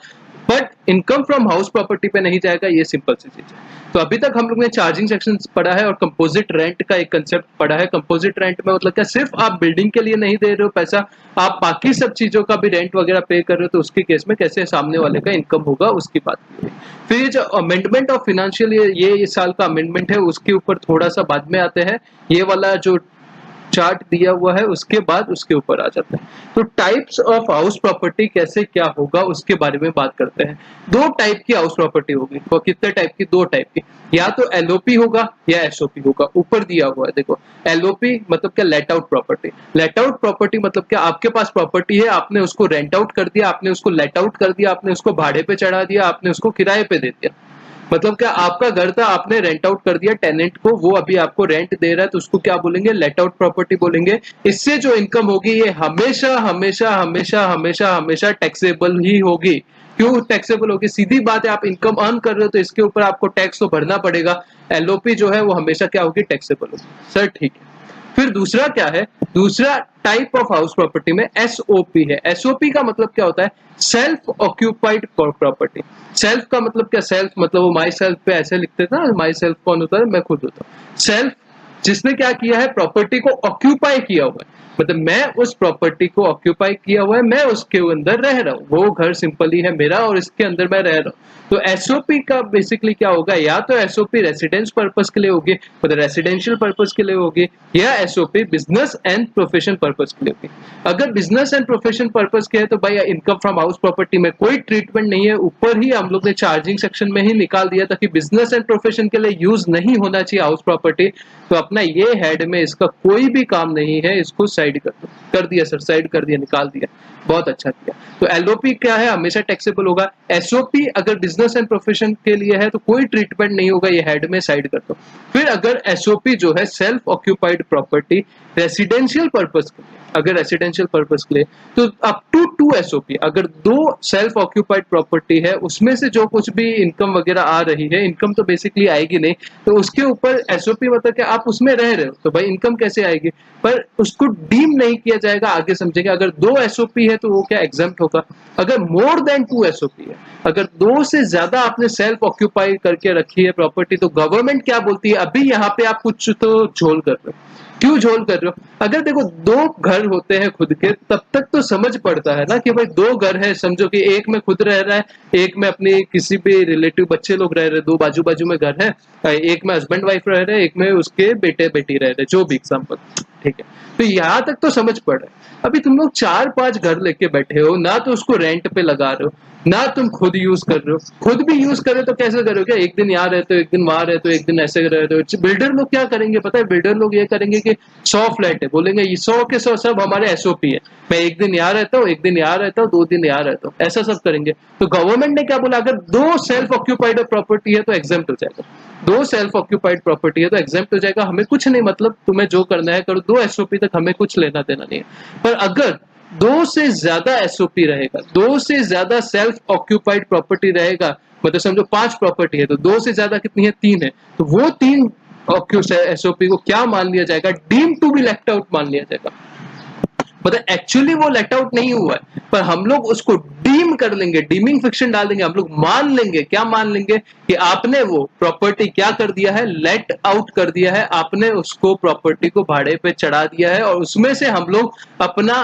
but income from house property पे नहीं जाएगा, ये सिंपल सी चीज है। तो अभी तक हम लोग ने चार्जिंग सेक्शन पढ़ा है और कंपोजिट रेंट का एक कंसेप्ट पढ़ा है। कंपोजिट रेंट में मतलब क्या, सिर्फ आप बिल्डिंग के लिए नहीं दे रहे हो पैसा, आप बाकी सब चीजों का भी रेंट वगैरह पे कर रहे हो, तो उसके केस में कैसे सामने वाले का इनकम होगा उसकी बात की है। फिर जो अमेंडमेंट ऑफ फिनेंशियल, ये इस साल का अमेंडमेंट है, उसके ऊपर थोड़ा सा बाद में आते हैं, ये वाला जो चार्ट दिया हुआ है उसके बाद उसके ऊपर आ जाते हैं। तो टाइप्स ऑफ हाउस प्रॉपर्टी कैसे क्या होगा उसके बारे में बात करते हैं। 2 टाइप की हाउस प्रॉपर्टी होगी, तो कितने टाइप की, 2 टाइप की, या तो एलओपी होगा या एसओपी होगा। ऊपर दिया हुआ है देखो, एलओपी मतलब क्या, late out property. Late out property मतलब क्या, आपके पास प्रॉपर्टी है, आपने उसको रेंट आउट कर दिया, आपने उसको लेट आउट कर दिया, आपने उसको भाड़े पे चढ़ा दिया, आपने उसको किराए पे दे दिया। मतलब क्या, आपका घर था, आपने रेंट आउट कर दिया टेनेंट को, वो अभी आपको रेंट दे रहा है, तो उसको क्या बोलेंगे, लेट आउट प्रॉपर्टी बोलेंगे। इससे जो इनकम होगी ये हमेशा हमेशा हमेशा हमेशा हमेशा टैक्सेबल ही होगी। क्यों टैक्सेबल होगी, सीधी बात है, आप इनकम अर्न कर रहे हो तो इसके ऊपर आपको टैक्स तो भरना पड़ेगा। एलओपी जो है वो हमेशा क्या होगी, टैक्सेबल होगी। सर ठीक है। फिर दूसरा क्या है, दूसरा टाइप ऑफ हाउस प्रॉपर्टी में एसओपी है। एसओपी का मतलब क्या होता है, सेल्फ ऑक्यूपाइड प्रॉपर्टी। सेल्फ का मतलब क्या, सेल्फ मतलब वो माई सेल्फ पे ऐसे लिखते थे ना, माई सेल्फ कौन होता है, मैं खुद होता हूँ। सेल्फ जिसने क्या किया है, प्रॉपर्टी को ऑक्यूपाई किया हुआ है, मतलब मैं उस प्रॉपर्टी को ऑक्यूपाई किया हुआ है, मैं उसके अंदर रह रहा हूँ, वो घर सिंपली है मेरा और इसके अंदर मैं रह रहा हूँ। तो एसओपी का बेसिकली क्या होगा, या तो एसओपी रेसिडेंस पर्पस के लिए होगी, मतलब रेसिडेंशियल पर्पस के लिए होगी, या SOP business and profession purpose के लिए होगी। अगर बिजनेस एंड प्रोफेशन पर्पस के है तो भाई इनकम फ्रॉम हाउस प्रॉपर्टी में कोई ट्रीटमेंट नहीं है, ऊपर ही हम लोग ने चार्जिंग सेक्शन में ही निकाल दिया था कि बिजनेस एंड प्रोफेशन के लिए यूज नहीं होना चाहिए हाउस प्रॉपर्टी, तो अपना ये हेड में इसका कोई भी काम नहीं है, इसको साइड कर दो, कर दिया सर, साइड कर दिया, निकाल दिया। बहुत अच्छा किया। तो एलओपी क्या है, हमेशा टैक्सेबल होगा। एसओपी अगर बिजनेस एंड प्रोफेशन के लिए है तो कोई ट्रीटमेंट नहीं होगा, ये हेड में साइड कर दो। फिर अगर एसओपी जो है self occupied property residential purpose के लिए, अगर रेसिडेंशियल पर्पस के लिए तो अप टू 2 एसओपी, अगर 2 सेल्फ ऑक्यूपाइड प्रॉपर्टी है उसमें से जो कुछ भी इनकम वगैरह आ रही है, इनकम तो बेसिकली आएगी नहीं, तो उसके ऊपर एसओपी मतलब कि आप उसमें रह रहे हो तो भाई इनकम कैसे आएगी, पर उसको डीम नहीं किया जाएगा, आगे समझेंगे। अगर 2 एसओपी है तो वो क्या एग्जाम्प्ट होगा। अगर मोर देन 2 एसओपी है, अगर 2 से ज्यादा आपने सेल्फ ऑक्यूपाई करके रखी है प्रॉपर्टी, तो गवर्नमेंट क्या बोलती है, अभी यहाँ पे आप कुछ तो झोल कर रहे हो। क्यों झोल कर रहे हो? अगर देखो 2 घर होते हैं खुद के, तब तक तो समझ पड़ता है ना कि भाई 2 घर है, समझो कि एक में खुद रह रहा है, एक में अपने किसी भी रिलेटिव बच्चे लोग रह रहे हैं, 2 बाजू बाजू में घर है, एक में हस्बैंड वाइफ रह रहे हैं, एक में उसके बेटे बेटी रह रहे हैं, जो भी एग्जाम्पल, ठीक है। तो यहाँ तक तो समझ पड़ रहा है। अभी तुम लोग 4-5 घर लेके बैठे हो, ना तो उसको रेंट पे लगा रहे हो, ना तुम खुद यूज कर रहे हो। खुद भी यूज करे तो कैसे करोगे, क्या एक दिन यहाँ रहते हो, एक दिन वहां रहते हो, एक दिन ऐसे रहते हो। बिल्डर लोग क्या करेंगे पता है, बिल्डर लोग ये करेंगे कि 100 फ्लैट है, बोलेंगे ये 100 के 100 सब हमारे एसओपी है, मैं एक दिन यहाँ रहता हूँ, एक दिन यहाँ रहता हूँ, 2 दिन यहाँ रहता हूँ, ऐसा सब करेंगे। तो गवर्नमेंट ने क्या बोला, अगर 2 सेल्फ ऑक्यूपाइड प्रॉपर्टी है तो एग्जाम्प्ट हो जाएगा। 2 सेल्फ ऑक्यूपाइड प्रॉपर्टी है तो एग्जाम्प्ट हो जाएगा, हमें कुछ नहीं, मतलब तुम्हें जो करना है करो, 2 एसओपी तक हमें कुछ लेना देना नहीं है। पर अगर 2 से ज्यादा एसओपी रहेगा, 2 से ज्यादा सेल्फ ऑक्यूपाइड प्रॉपर्टी रहेगा, मतलब समझो 5 प्रॉपर्टी है तो 2 से ज्यादा कितनी है, 3 है, तो वो 3 एसओपी को क्या मान लिया जाएगा, deem to be left out मान लिया जाएगा। मतलब एक्चुअली वो लेट आउट नहीं हुआ है, पर हम लोग उसको डीम कर लेंगे, डीमिंग फिक्शन डाल देंगे, हम लोग मान लेंगे, क्या मान लेंगे कि आपने वो प्रॉपर्टी क्या कर दिया है, लेट आउट कर दिया है, आपने उसको प्रॉपर्टी को भाड़े पे चढ़ा दिया है, और उसमें से हम लोग अपना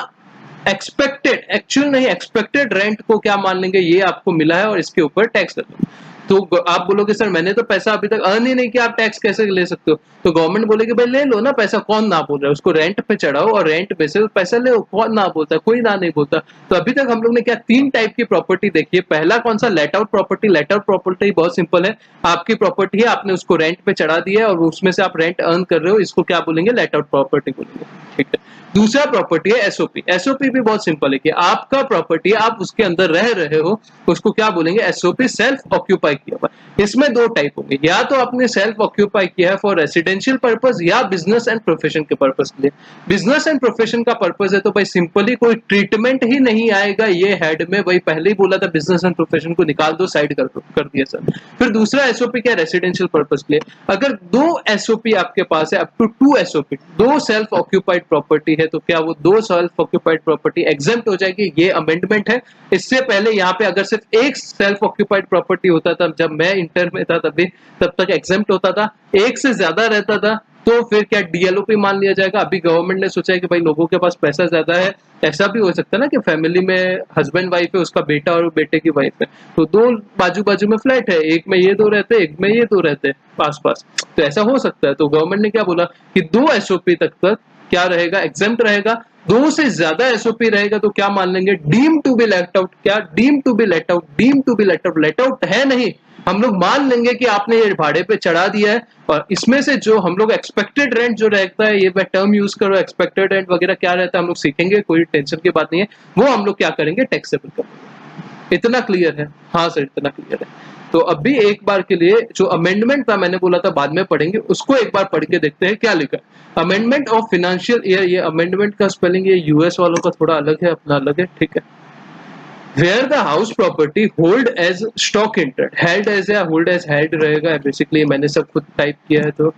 एक्सपेक्टेड, एक्चुअल नहीं, एक्सपेक्टेड रेंट को क्या मान लेंगे, ये आपको मिला है और इसके ऊपर टैक्स लगेगा। तो आप बोलोगे सर मैंने तो पैसा अभी तक अर्न ही नहीं किया, आप टैक्स कैसे ले सकते हो? तो गवर्नमेंट बोलेगी भाई ले लो ना पैसा, कौन ना बोल रहा है, उसको रेंट पे चढ़ाओ और रेंट पे से पैसा ले, कौन ना बोलता है, कोई ना नहीं बोलता। तो अभी तक हम लोग ने क्या 3 टाइप की प्रॉपर्टी देखी है। पहला कौन सा, late out property. Late out property बहुत सिंपल है, आपकी प्रॉपर्टी है, आपने उसको रेंट पे चढ़ा दिया है और उसमें से आप रेंट अर्न कर रहे हो, इसको क्या बोलेंगे, लेट आउट प्रॉपर्टी बोलेंगे, ठीक है। दूसरा प्रॉपर्टी है एसओपी। एसओपी भी बहुत सिंपल है कि आपका प्रॉपर्टी, आप उसके अंदर रह रहे हो, उसको क्या बोलेंगे, एसओपी, सेल्फ ऑक्यूपाई किया हुआ। इसमें 2 टाइप होंगे, या तो आपने सेल्फ ऑक्यूपाई किया है फॉर रेसिडेंशियल पर्पस या बिजनेस एंड प्रोफेशन के पर्पस के लिए। बिजनेस एंड प्रोफेशन का पर्पस है तो भाई सिंपली कोई ट्रीटमेंट ही नहीं आएगा ये हेड में, वही पहले ही बोला था, बिजनेस एंड प्रोफेशन को निकाल दो, साइड कर दिया सर। फिर दूसरा एसओपी क्या, रेसिडेंशियल पर्पस के लिए। अगर 2 एसओपी आपके पास है, up to 2 SOP, 2 self occupied property है, तो क्या वो 2 सेल्फ ऑक्यूपाइड प्रॉपर्टी एग्जेम्प्ट हो जाएगी, ये अमेंडमेंट है। इससे पहले यहाँ पे अगर सिर्फ एक सेल्फ ऑक्यूपाइड प्रॉपर्टी होता था, जब मैं इंटर में था तभी, तब तक एग्जेम्प्ट होता था। एक से ज्यादा रहता था तो फिर क्या डीएलओपी मान लिया जाएगा। अभी गवर्नमेंट ने सोचा है कि भाई लोगों के पास पैसा ज्यादा है, ऐसा भी हो सकता है ना कि फैमिली में हस्बैंड वाइफ है, उसका बेटा और बेटे की वाइफ है, तो 2 बाजू बाजू में फ्लैट है, एक में ये 2 रहते हैं, एक में ये 2 रहते हैं पास पास, तो ऐसा हो सकता है। तो गवर्नमेंट ने क्या बोला कि 2 एसओपी तक क्या रहेगा, एग्जेम्प्ट रहेगा। 2 से ज्यादा एसओपी रहेगा तो क्या मान लेंगे, deem to be let out. क्या, deem to be let out, deem to be let out, let out है नहीं, हम लोग मान लेंगे कि आपने ये भाड़े पे चढ़ा दिया है, और इसमें से जो हम लोग एक्सपेक्टेड रेंट जो रहता है, ये मैं टर्म यूज करो, एक्सपेक्टेड रेंट वगैरह क्या रहता है हम लोग सीखेंगे, कोई टेंशन की बात नहीं है, वो हम लोग क्या करेंगे, टैक्सेबल करेंगे। इतना क्लियर है? हाँ सर इतना क्लियर है। तो अभी एक बार के लिए जो अमेंडमेंट था, मैंने बोला था बाद में पढ़ेंगे, उसको एक बार पढ़ के देखते हैं क्या लिखा है। अमेंडमेंट ऑफ फाइनेंशियल ईयर, ये अमेंडमेंट का स्पेलिंग ये यूएस वालों का थोड़ा अलग है, अपना अलग है, ठीक है। Where the house property hold as stock entered, held as या hold as held रहेगा, बेसिकली मैंने सब खुद टाइप किया है। तो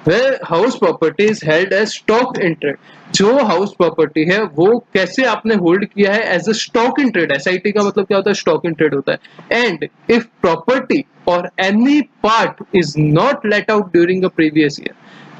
where house property is held as stock entered, जो हाउस प्रॉपर्टी है वो कैसे आपने होल्ड किया है, as a stock in trade. SIT का मतलब क्या होता है, स्टॉक इन ट्रेड होता है। एंड इफ प्रॉपर्टी और any part is not let out during a previous year,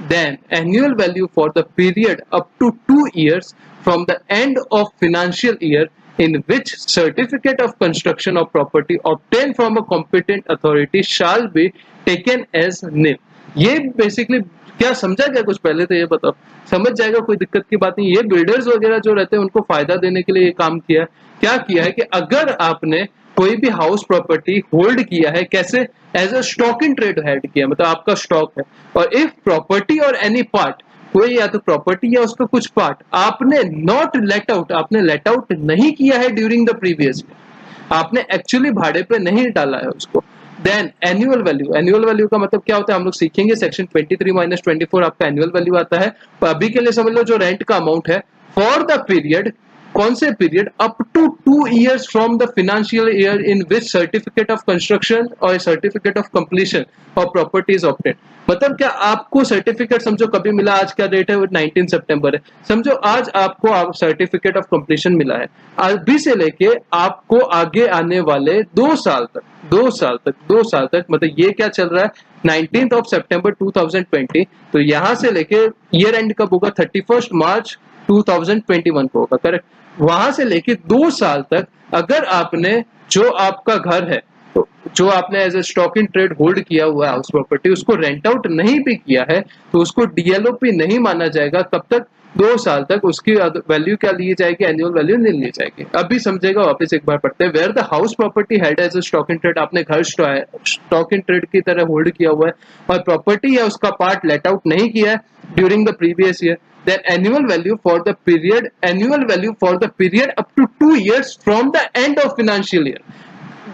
then annual value for the period up to 2 years from the end of financial year in which certificate of construction of property obtained from a competent authority shall be taken as nil। ये basically क्या समझा क्या कुछ, पहले तो ये बताओ, समझ जाएगा, कोई दिक्कत की बात नहीं। ये बिल्डर्स वगैरह जो रहते हैं उनको फायदा देने के लिए ये काम किया है। क्या किया है कि अगर आपने कोई भी हाउस प्रॉपर्टी होल्ड किया है, कैसे, as a stock in trade held किया, मतलब आपका स्टॉक है, और इफ प्रॉपर्टी और एनी पार्ट, कोई या तो प्रॉपर्टी या उसका कुछ पार्ट आपने नॉट लेट आउट, आपने लेट आउट नहीं किया है ड्यूरिंग द प्रीवियस ईयर, आपने एक्चुअली भाड़े पे नहीं डाला है उसको, then annual value, annual value का मतलब क्या होता है हम लोग सीखेंगे, सेक्शन 23 माइनस 24 आपका एनुअल वैल्यू आता है। तो अभी के लिए समझ लो जो रेंट का अमाउंट है फॉर द पीरियड, कौन से period, up to 2 years from the financial year in which certificate of construction और सर्टिफिकेट ऑफ कंप्लीशन और प्रॉपर्टी इज ऑब्टेन। मतलब क्या आपको सर्टिफिकेट समझो कभी मिला, आज क्या डेट है, 19 सितंबर है, समझो आज आपको सर्टिफिकेट ऑफ कंप्लीशन मिला है, अभी से लेके आपको आगे आने वाले 2 साल तक, 2 साल तक, 2 साल तक, मतलब ये क्या चल रहा है 19th of September 2020, तो यहां से लेके ईयर एंड कब होगा, 31st मार्च 2021 को होगा, करेक्ट। वहां से लेके 2 साल तक अगर आपने जो आपका घर है, तो जो आपने as a stock in trade hold किया हुआ है हाउस प्रॉपर्टी, उसको रेंट आउट नहीं भी किया है तो उसको डीएलओपी नहीं माना जाएगा, कब तक, 2 साल तक। उसकी वैल्यू क्या ली जाएगी, एनुअल वैल्यू नहीं ली जाएगी। अभी समझेगा, वापस एक बार पढ़ते हैं। Where the house property held as a stock in trade, आपने घर स्टॉक इन ट्रेड की तरह होल्ड किया हुआ है और प्रॉपर्टी या उसका पार्ट लेट आउट नहीं किया है during the previous year, then annual value for the period, annual value for the period up to 2 years from the end of financial year।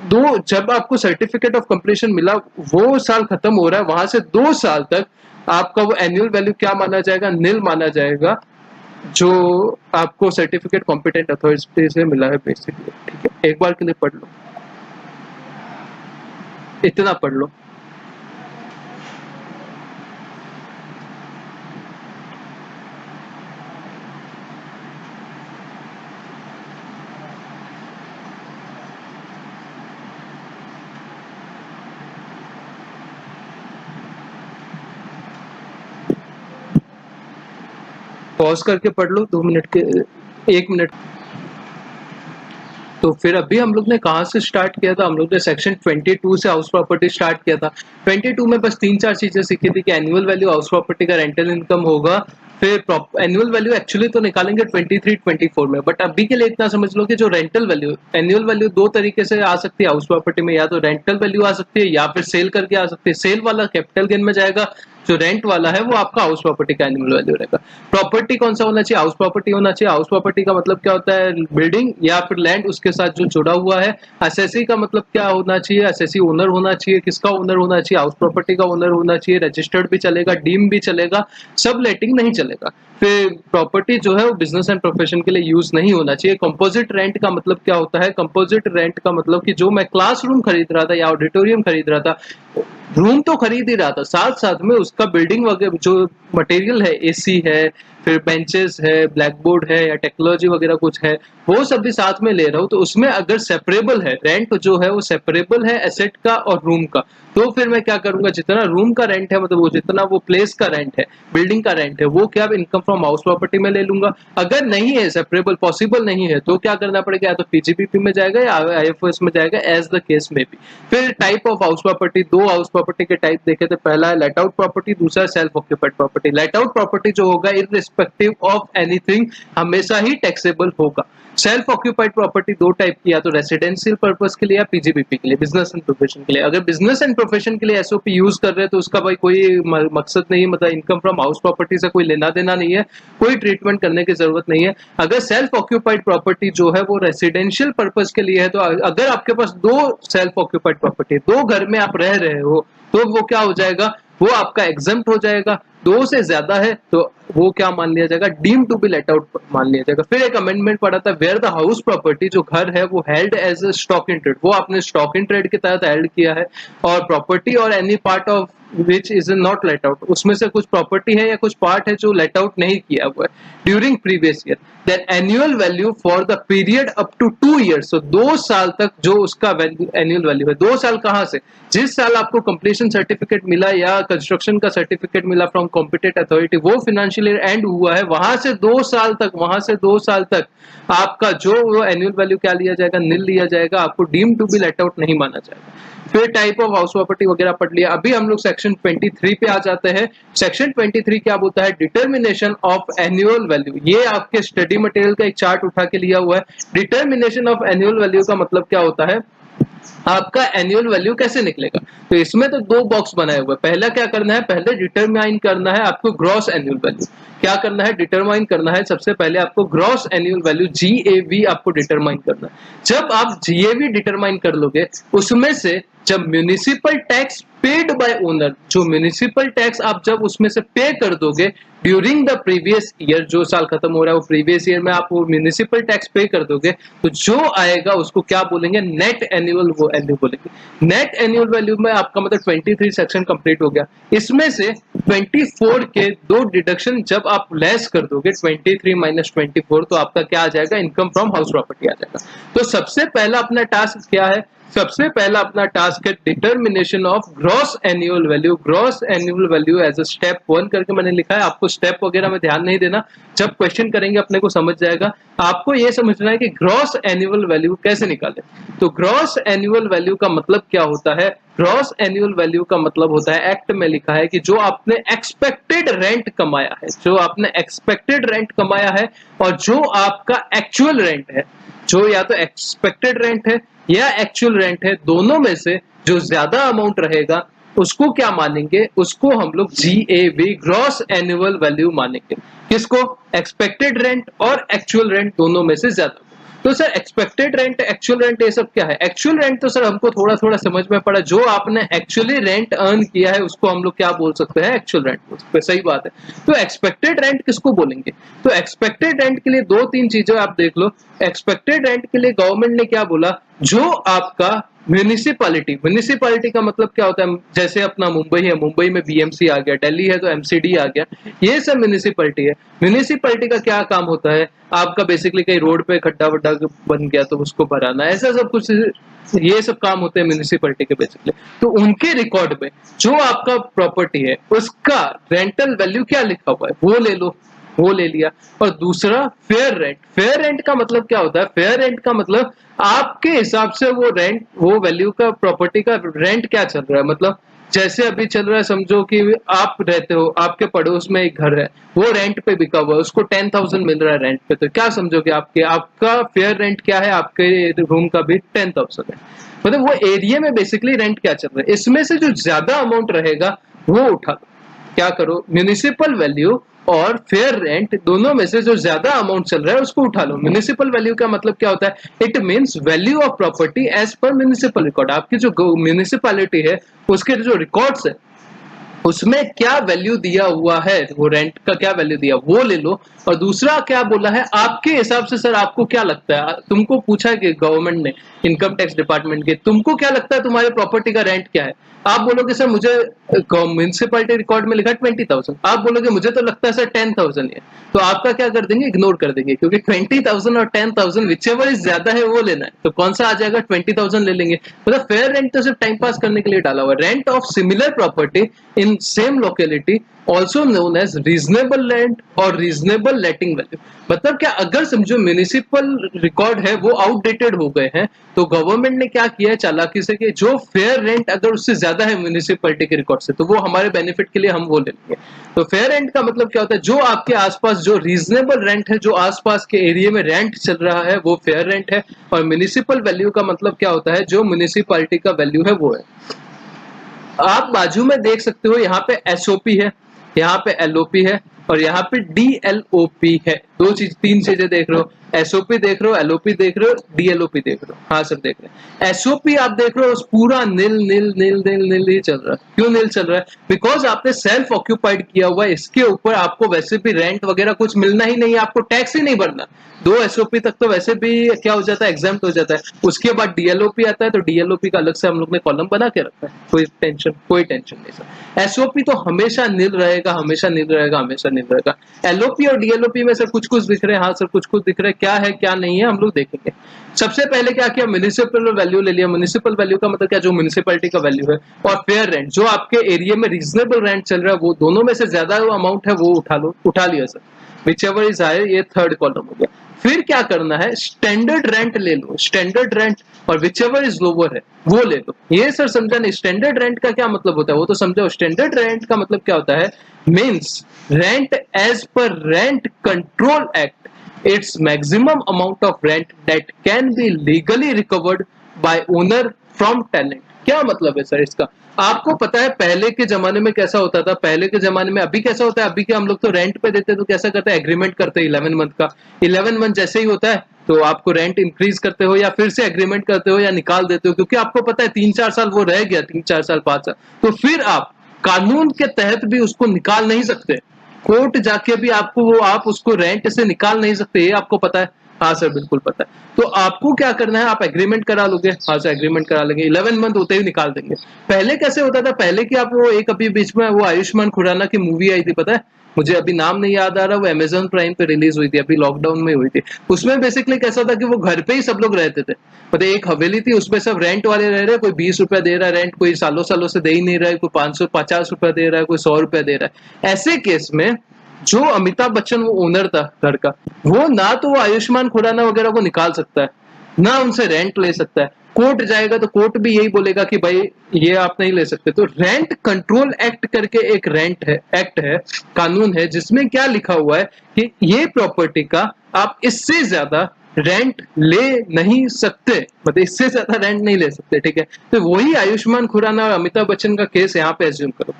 दो, जब आपको सर्टिफिकेट ऑफ कंप्लीशन मिला वो साल खत्म हो रहा है, वहां से 2 साल तक आपका वो एनुअल वैल्यू क्या माना जाएगा, नील माना जाएगा, जो आपको सर्टिफिकेट कॉम्पिटेंट अथॉरिटी से मिला है बेसिकली। ठीक है, एक बार के लिए पढ़ लो, इतना पढ़ लो। पॉज करके पढ़ लो 2 मिनट के, 1 मिनट। तो फिर अभी हम लोग ने कहाँ से स्टार्ट किया था, हम लोग ने सेक्शन 22 से हाउस प्रॉपर्टी स्टार्ट किया था। 22 में बस 3-4 चीजें सीखी थी कि एनुअल वैल्यू हाउस प्रॉपर्टी का रेंटल इनकम होगा, फिर एनुअल वैल्यू एक्चुअली तो निकालेंगे 23-24 में, बट अभी के लिए इतना समझ लो कि जो रेंटल वैल्यू, एनुअल वैल्यू दो तरीके से आ सकती है हाउस प्रॉपर्टी में, या तो रेंटल वैल्यू आ सकती है या फिर सेल करके आ सकती है। सेल वाला कैपिटल गेन में जाएगा, जो रेंट वाला है वो आपका हाउस प्रॉपर्टी का एनुअल वैल्यू रहेगा। प्रॉपर्टी कौन सा होना चाहिए, हाउस प्रॉपर्टी होना चाहिए। हाउस प्रॉपर्टी का मतलब क्या होता है, बिल्डिंग या फिर लैंड उसके साथ जो जुड़ा हुआ है। असेसी का मतलब क्या होना चाहिए, असेसी ओनर होना चाहिए। किसका ओनर होना चाहिए, हाउस प्रॉपर्टी का ओनर होना चाहिए। रजिस्टर्ड भी चलेगा, डीम भी चलेगा, सब लेटिंग नहीं चलेगा। फिर प्रॉपर्टी जो है वो बिजनेस एंड प्रोफेशन के लिए यूज नहीं होना चाहिए। कंपोजिट रेंट का मतलब क्या होता है, कंपोजिट रेंट का मतलब कि जो मैं क्लासरूम खरीद रहा था या ऑडिटोरियम खरीद रहा था, रूम तो खरीद ही रहा था, साथ साथ में उसका बिल्डिंग वगैरह जो मटेरियल है, एसी है, फिर बेंचेस है, ब्लैक बोर्ड है या टेक्नोलॉजी वगैरह कुछ है, वो सब भी साथ में ले रहा हूँ, तो उसमें अगर सेपरेबल है, रेंट जो है वो सेपरेबल है एसेट का और रूम का, तो फिर मैं क्या करूंगा, जितना रूम का रेंट है, मतलब वो जितना वो प्लेस का रेंट है, बिल्डिंग का रेंट है, वो क्या इनकम फ्रॉम हाउस प्रॉपर्टी में ले लूंगा। अगर नहीं है सेपरेबल, पॉसिबल नहीं है, तो क्या करना पड़ेगा, या तो पीजीबीपी में जाएगा या आईएफओएस में जाएगा, एज द केस में भी। फिर टाइप ऑफ हाउस प्रॉपर्टी, दो हाउस प्रॉपर्टी के टाइप देखे थे, पहला है लेट आउट प्रॉपर्टी, दूसरा self occupied property. Late out property जो होगा इररिस्पेक्टिव ऑफ एनीथिंग हमेशा ही टैक्सेबल होगा। सेल्फ ऑक्यूपाइड प्रॉपर्टी दो टाइप की, या तो रेसिडेंशियल पर्पस के लिए या पीजीबीपी के लिए, बिजनेस एंड प्रोफेशन के लिए। अगर बिजनेस एंड प्रोफेशन के लिए एसओपी यूज कर रहे हैं तो उसका भाई कोई मकसद नहीं है, मतलब इनकम फ्रॉम हाउस प्रॉपर्टी से कोई लेना देना नहीं है, कोई ट्रीटमेंट करने की जरूरत नहीं है। अगर सेल्फ ऑक्यूपाइड प्रॉपर्टी जो है वो रेसिडेंशियल पर्पस के लिए है, तो अगर आपके पास दो सेल्फ ऑक्यूपाइड प्रॉपर्टी, दो घर में आप रह रहे हो, तो वो क्या हो जाएगा, वो आपका एग्जम्प्ट हो जाएगा। दो से ज्यादा है तो वो क्या मान लिया जाएगा, deem to be let out मान लिया जाएगा। फिर एक अमेंडमेंट पड़ा था, वेयर द हाउस प्रॉपर्टी, जो घर है वो held as a stock in trade, वो आपने स्टॉक इन ट्रेड के तहत हेल्ड किया है, और प्रॉपर्टी और any part of which is not let out, उसमें से कुछ प्रॉपर्टी है या कुछ पार्ट है जो लेट आउट नहीं किया हुआ है during previous year, then annual value for the period up to 2 years, तो 2 साल तक जो उसका एनुअल वैल्यू है। 2 साल कहां से, जिस साल आपको कंप्लीशन सर्टिफिकेट मिला या कंस्ट्रक्शन का सर्टिफिकेट मिला फ्रॉम कॉम्पिटेंट अथॉरिटी, वो फाइनेंशियल ईयर एंड हुआ है, वहां से 2 साल तक, वहां से 2 साल तक आपका जो वो एनुअल वैल्यू क्या लिया जाएगा, नील लिया जाएगा, आपको deem to be let out नहीं माना जाएगा। फिर टाइप ऑफ हाउस प्रॉपर्टी वगैरह पढ़ लिया। अभी हम लोग सेक्शन 23 पे आ जाते हैं। सेक्शन 23 क्या बोलता है, डिटर्मिनेशन ऑफ एनुअल वैल्यू। ये आपके स्टडी मटेरियल का एक चार्ट उठा के लिया हुआ है। डिटर्मिनेशन ऑफ एनुअल वैल्यू का मतलब क्या होता है, आपका एनुअल वैल्यू कैसे निकलेगा। तो इसमें तो दो बॉक्स बनाए हुए, पहला क्या करना है, पहले डिटरमाइन करना है आपको ग्रॉस एनुअल वैल्यू। क्या करना है, डिटरमाइन करना है सबसे पहले आपको ग्रॉस एनुअल वैल्यू GAV आपको डिटरमाइन करना है। जब आप GAV डिटरमाइन कर लोगे, उसमें से जब municipal tax paid by owner, जो म्यूनिसिपल टैक्स आप जब उसमें से पे कर दोगे ड्यूरिंग द प्रीवियस ईयर, जो साल खत्म हो रहा है वो प्रीवियस ईयर में आप वो म्यूनिसिपल टैक्स पे कर दोगे, तो जो आएगा उसको क्या बोलेंगे, नेट एनुअल वैल्यू बोलेंगे। नेट एनुअल वैल्यू में आपका मतलब 23 सेक्शन कंप्लीट हो गया। इसमें से 24 के दो डिडक्शन जब आप लेस कर दोगे, 23 माइनस 24, तो आपका क्या आ जाएगा, इनकम फ्रॉम हाउस प्रॉपर्टी आ जाएगा। तो सबसे पहला अपना टास्क क्या है, सबसे पहला अपना टास्क है determination of gross annual value. Gross annual value as a step 1 करके मैंने लिखा है, आपको स्टेप वगैरह में ध्यान नहीं देना, जब क्वेश्चन करेंगे अपने को समझ जाएगा। आपको ये समझना है कि ग्रॉस एनुअल वैल्यू कैसे निकाले। तो ग्रॉस एनुअल वैल्यू का मतलब क्या होता है, ग्रॉस एनुअल वैल्यू का मतलब होता है, एक्ट में लिखा है कि जो आपने एक्सपेक्टेड रेंट कमाया है, जो आपने एक्सपेक्टेड रेंट कमाया है और जो आपका एक्चुअल रेंट है, जो या तो एक्सपेक्टेड रेंट है या एक्चुअल रेंट है, दोनों में से जो ज्यादा अमाउंट रहेगा उसको क्या मानेंगे, उसको हम लोग GAV ग्रॉस एनुअल वैल्यू मानेंगे। किसको, एक्सपेक्टेड रेंट और एक्चुअल रेंट दोनों में से ज्यादा। तो sir expected rent actual rent ये सब क्या है, एक्चुअल रेंट तो सर हमको थोड़ा थोड़ा समझ में पड़ा, जो आपने एक्चुअली रेंट अर्न किया है उसको हम लोग क्या बोल सकते हैं, एक्चुअल रेंट बोल सकते हैं। सही बात है। तो एक्सपेक्टेड रेंट किसको बोलेंगे, तो एक्सपेक्टेड रेंट के लिए दो तीन चीजें आप देख लो। एक्सपेक्टेड रेंट के लिए गवर्नमेंट ने क्या बोला, जो आपका म्यूनिसिपैलिटी, म्यूनिसिपैलिटी का मतलब क्या होता है, जैसे अपना मुंबई है, मुंबई में BMC आ गया, दिल्ली है तो MCD आ गया, ये सब म्यूनिसिपैलिटी है। म्यूनिसिपैलिटी का क्या काम होता है, आपका बेसिकली कहीं रोड पे खड्डा वड्डा बन गया तो उसको भराना, ऐसा सब कुछ, ये सब काम होते हैं म्यूनिसिपैलिटी के बेसिकली। तो उनके रिकॉर्ड में जो आपका प्रॉपर्टी है उसका रेंटल वैल्यू क्या लिखा हुआ है वो ले लो, वो ले लिया। और दूसरा फेयर रेंट, फेयर रेंट का मतलब क्या होता है, फेयर रेंट का मतलब आपके हिसाब से वो रेंट, वो वैल्यू का प्रॉपर्टी का रेंट क्या चल रहा है, मतलब जैसे अभी चल रहा है, समझो कि आप रहते हो, आपके पड़ोस में एक घर है, वो रेंट पे बिका हुआ है, उसको 10,000 मिल रहा है रेंट पे, तो क्या समझोगे, आपके आपका फेयर रेंट क्या है, आपके रूम का भी 10,000 है। मतलब वो एरिया में बेसिकली रेंट क्या चल रहा है, इसमें से जो ज्यादा अमाउंट रहेगा वो उठा लो। क्या करो, म्यूनिसिपल वैल्यू और फेयर रेंट दोनों में से जो ज्यादा अमाउंट चल रहा है उसको उठा लो। म्यूनिसिपल वैल्यू का मतलब क्या होता है, it means value of property as per municipal record. आपकी जो म्यूनिसिपैलिटी है उसके जो रिकॉर्ड्स है उसमें क्या वैल्यू दिया हुआ है, वो रेंट का क्या वैल्यू दिया वो ले लो। और दूसरा क्या बोला है, आपके हिसाब से सर आपको क्या लगता है, तुमको पूछा है कि गवर्नमेंट ने, इनकम टैक्स डिपार्टमेंट के, तुमको क्या लगता है तुम्हारे प्रॉपर्टी का रेंट क्या है। आप बोलोगे सर मुझे म्यूनिसिपैलिटी रिकॉर्ड में लिखा 20,000, आप बोलोगे मुझे तो लगता है सर 10,000 है, तो आपका क्या कर देंगे, इग्नोर कर देंगे, क्योंकि 20,000 और 10,000 विचेवर इज ज्यादा है वो लेना है, तो कौन सा आ जाएगा, 20,000 ले लेंगे। मतलब फेयर रेंट तो सिर्फ टाइम पास करने के लिए डाला हुआ है। Rent of similar property in same locality also known as reasonable rent और रीजनेबल लेटिंग वैल्यू। मतलब क्या, अगर समझो म्यूनिसिपल रिकॉर्ड है वो आउटडेटेड हो गए हैं, तो गवर्नमेंट ने क्या किया है चालाकी से कि जो फेयर रेंट अगर उससे ज्यादा है म्यूनिसिपैलिटी के रिकॉर्ड से, तो वो हमारे बेनिफिट के लिए हम वो ले लेंगे। तो फेयर रेंट का मतलब क्या होता है, जो आपके आसपास जो रीजनेबल रेंट है, जो आसपास के एरिया में रेंट चल रहा है वो फेयर रेंट है। और म्यूनिसिपल वैल्यू का मतलब क्या होता है, जो म्यूनिसिपैलिटी का वैल्यू है वो है। आप बाजू में देख सकते हो, यहाँ पे SOP है, यहाँ पे LOP है और यहाँ पे DLOP है। दो चीज, तीन चीजें देख रहे हो, SOP देख रहे हो, LOP देख रहे हो, DLOP देख रहे हो। हाँ सर देख रहे हैं। SOP आप देख रहे हो, पूरा नील नील नील नील नील ही चल रहा है। क्यों नील चल रहा है, बिकॉज आपने सेल्फ ऑक्यूपाइड किया हुआ है, इसके ऊपर आपको वैसे भी रेंट वगैरह कुछ मिलना ही नहीं है, आपको टैक्स ही नहीं भरना। दो SOP तक तो वैसे भी क्या हो जाता है, एग्जाम्प्ट हो जाता है। उसके बाद DLOP आता है, तो DLOP का अलग से हम लोग ने कॉलम बना के रखा है। कोई टेंशन नहीं सर। SOP तो हमेशा नील रहेगा, हमेशा नील रहेगा, हमेशा नील रहेगा। LOP और DLOP में सर कुछ कुछ दिख रहे हैं, हाँ सर कुछ कुछ दिख रहा है, क्या है क्या नहीं है हम लोग देखेंगे। सबसे पहले क्या किया, म्यूनिसिपल वैल्यू ले लिया। म्यूनिसिपल वैल्यू का मतलब क्या, जो म्यूनिसिपैलिटी का वैल्यू है। और फेयर रेंट, जो आपके एरिया में रीजनेबल रेंट चल रहा है, वो दोनों में से ज्यादा अमाउंट है वो उठा लो, उठा लिया सर। विचएवर इज हायर, ये थर्ड कॉलम हो गया। फिर क्या करना है, स्टैंडर्ड रेंट ले लो, स्टैंडर्ड रेंट, और विचएवर इज लोअर है वो ले लो। ये सर समझा नहीं, स्टैंडर्ड रेंट का क्या मतलब होता है वो तो समझो। स्टैंडर्ड रेंट का मतलब क्या होता है, means rent as per rent control act, it's maximum amount of rent that can be legally recovered by owner from tenant. क्या मतलब है सर इसका? आपको पता है पहले के जमाने में कैसा होता था, पहले के जमाने में, अभी कैसा होता है, अभी के हम लोग तो रेंट पे देते हैं, तो कैसा करते हैं, एग्रीमेंट करते हैं 11 मंथ का। 11 मंथ जैसे ही होता है तो आपको रेंट इंक्रीज करते हो या फिर से एग्रीमेंट करते हो या निकाल देते हो, क्योंकि आपको पता है 3-4 साल वो रह गया, 3-4 साल 5 साल, तो फिर आप कानून के तहत भी उसको निकाल नहीं सकते। कोर्ट जाके भी आपको वो आप उसको रेंट से निकाल नहीं सकते, ये आपको पता है? हाँ सर बिल्कुल पता है। तो आपको क्या करना है, आप एग्रीमेंट करा लोगे, हाँ सर एग्रीमेंट करा लेंगे, 11 मंथ होते ही निकाल देंगे। पहले कैसे होता था, पहले की आप वो एक अभी बीच में वो आयुष्मान खुराना की मूवी आई थी, पता है? मुझे अभी नाम नहीं याद आ रहा, वो अमेजोन प्राइम पे रिलीज हुई थी, अभी लॉकडाउन में हुई थी। उसमें बेसिकली कैसा था कि वो घर पे ही सब लोग रहते थे, मतलब एक हवेली थी, उसमें सब रेंट वाले रह रहे, कोई 20 रुपया दे रहा है रेंट, कोई सालों सालों से दे ही नहीं रहा है, कोई 550 रुपया दे रहा है, कोई 100 रुपया दे रहा है। ऐसे केस में जो अमिताभ बच्चन वो ओनर था घर का, वो ना तो वो आयुष्मान खुराना वगैरह को निकाल सकता है, ना उनसे रेंट ले सकता है। कोर्ट जाएगा तो कोर्ट भी यही बोलेगा कि भाई ये आप नहीं ले सकते। तो रेंट कंट्रोल एक्ट करके एक रेंट है, एक्ट है, कानून है, जिसमें क्या लिखा हुआ है कि ये प्रॉपर्टी का आप इससे ज्यादा रेंट ले नहीं सकते, मतलब इससे ज्यादा रेंट नहीं ले सकते, ठीक है? तो वही आयुष्मान खुराना और अमिताभ बच्चन का केस यहाँ पे एज्यूम करो।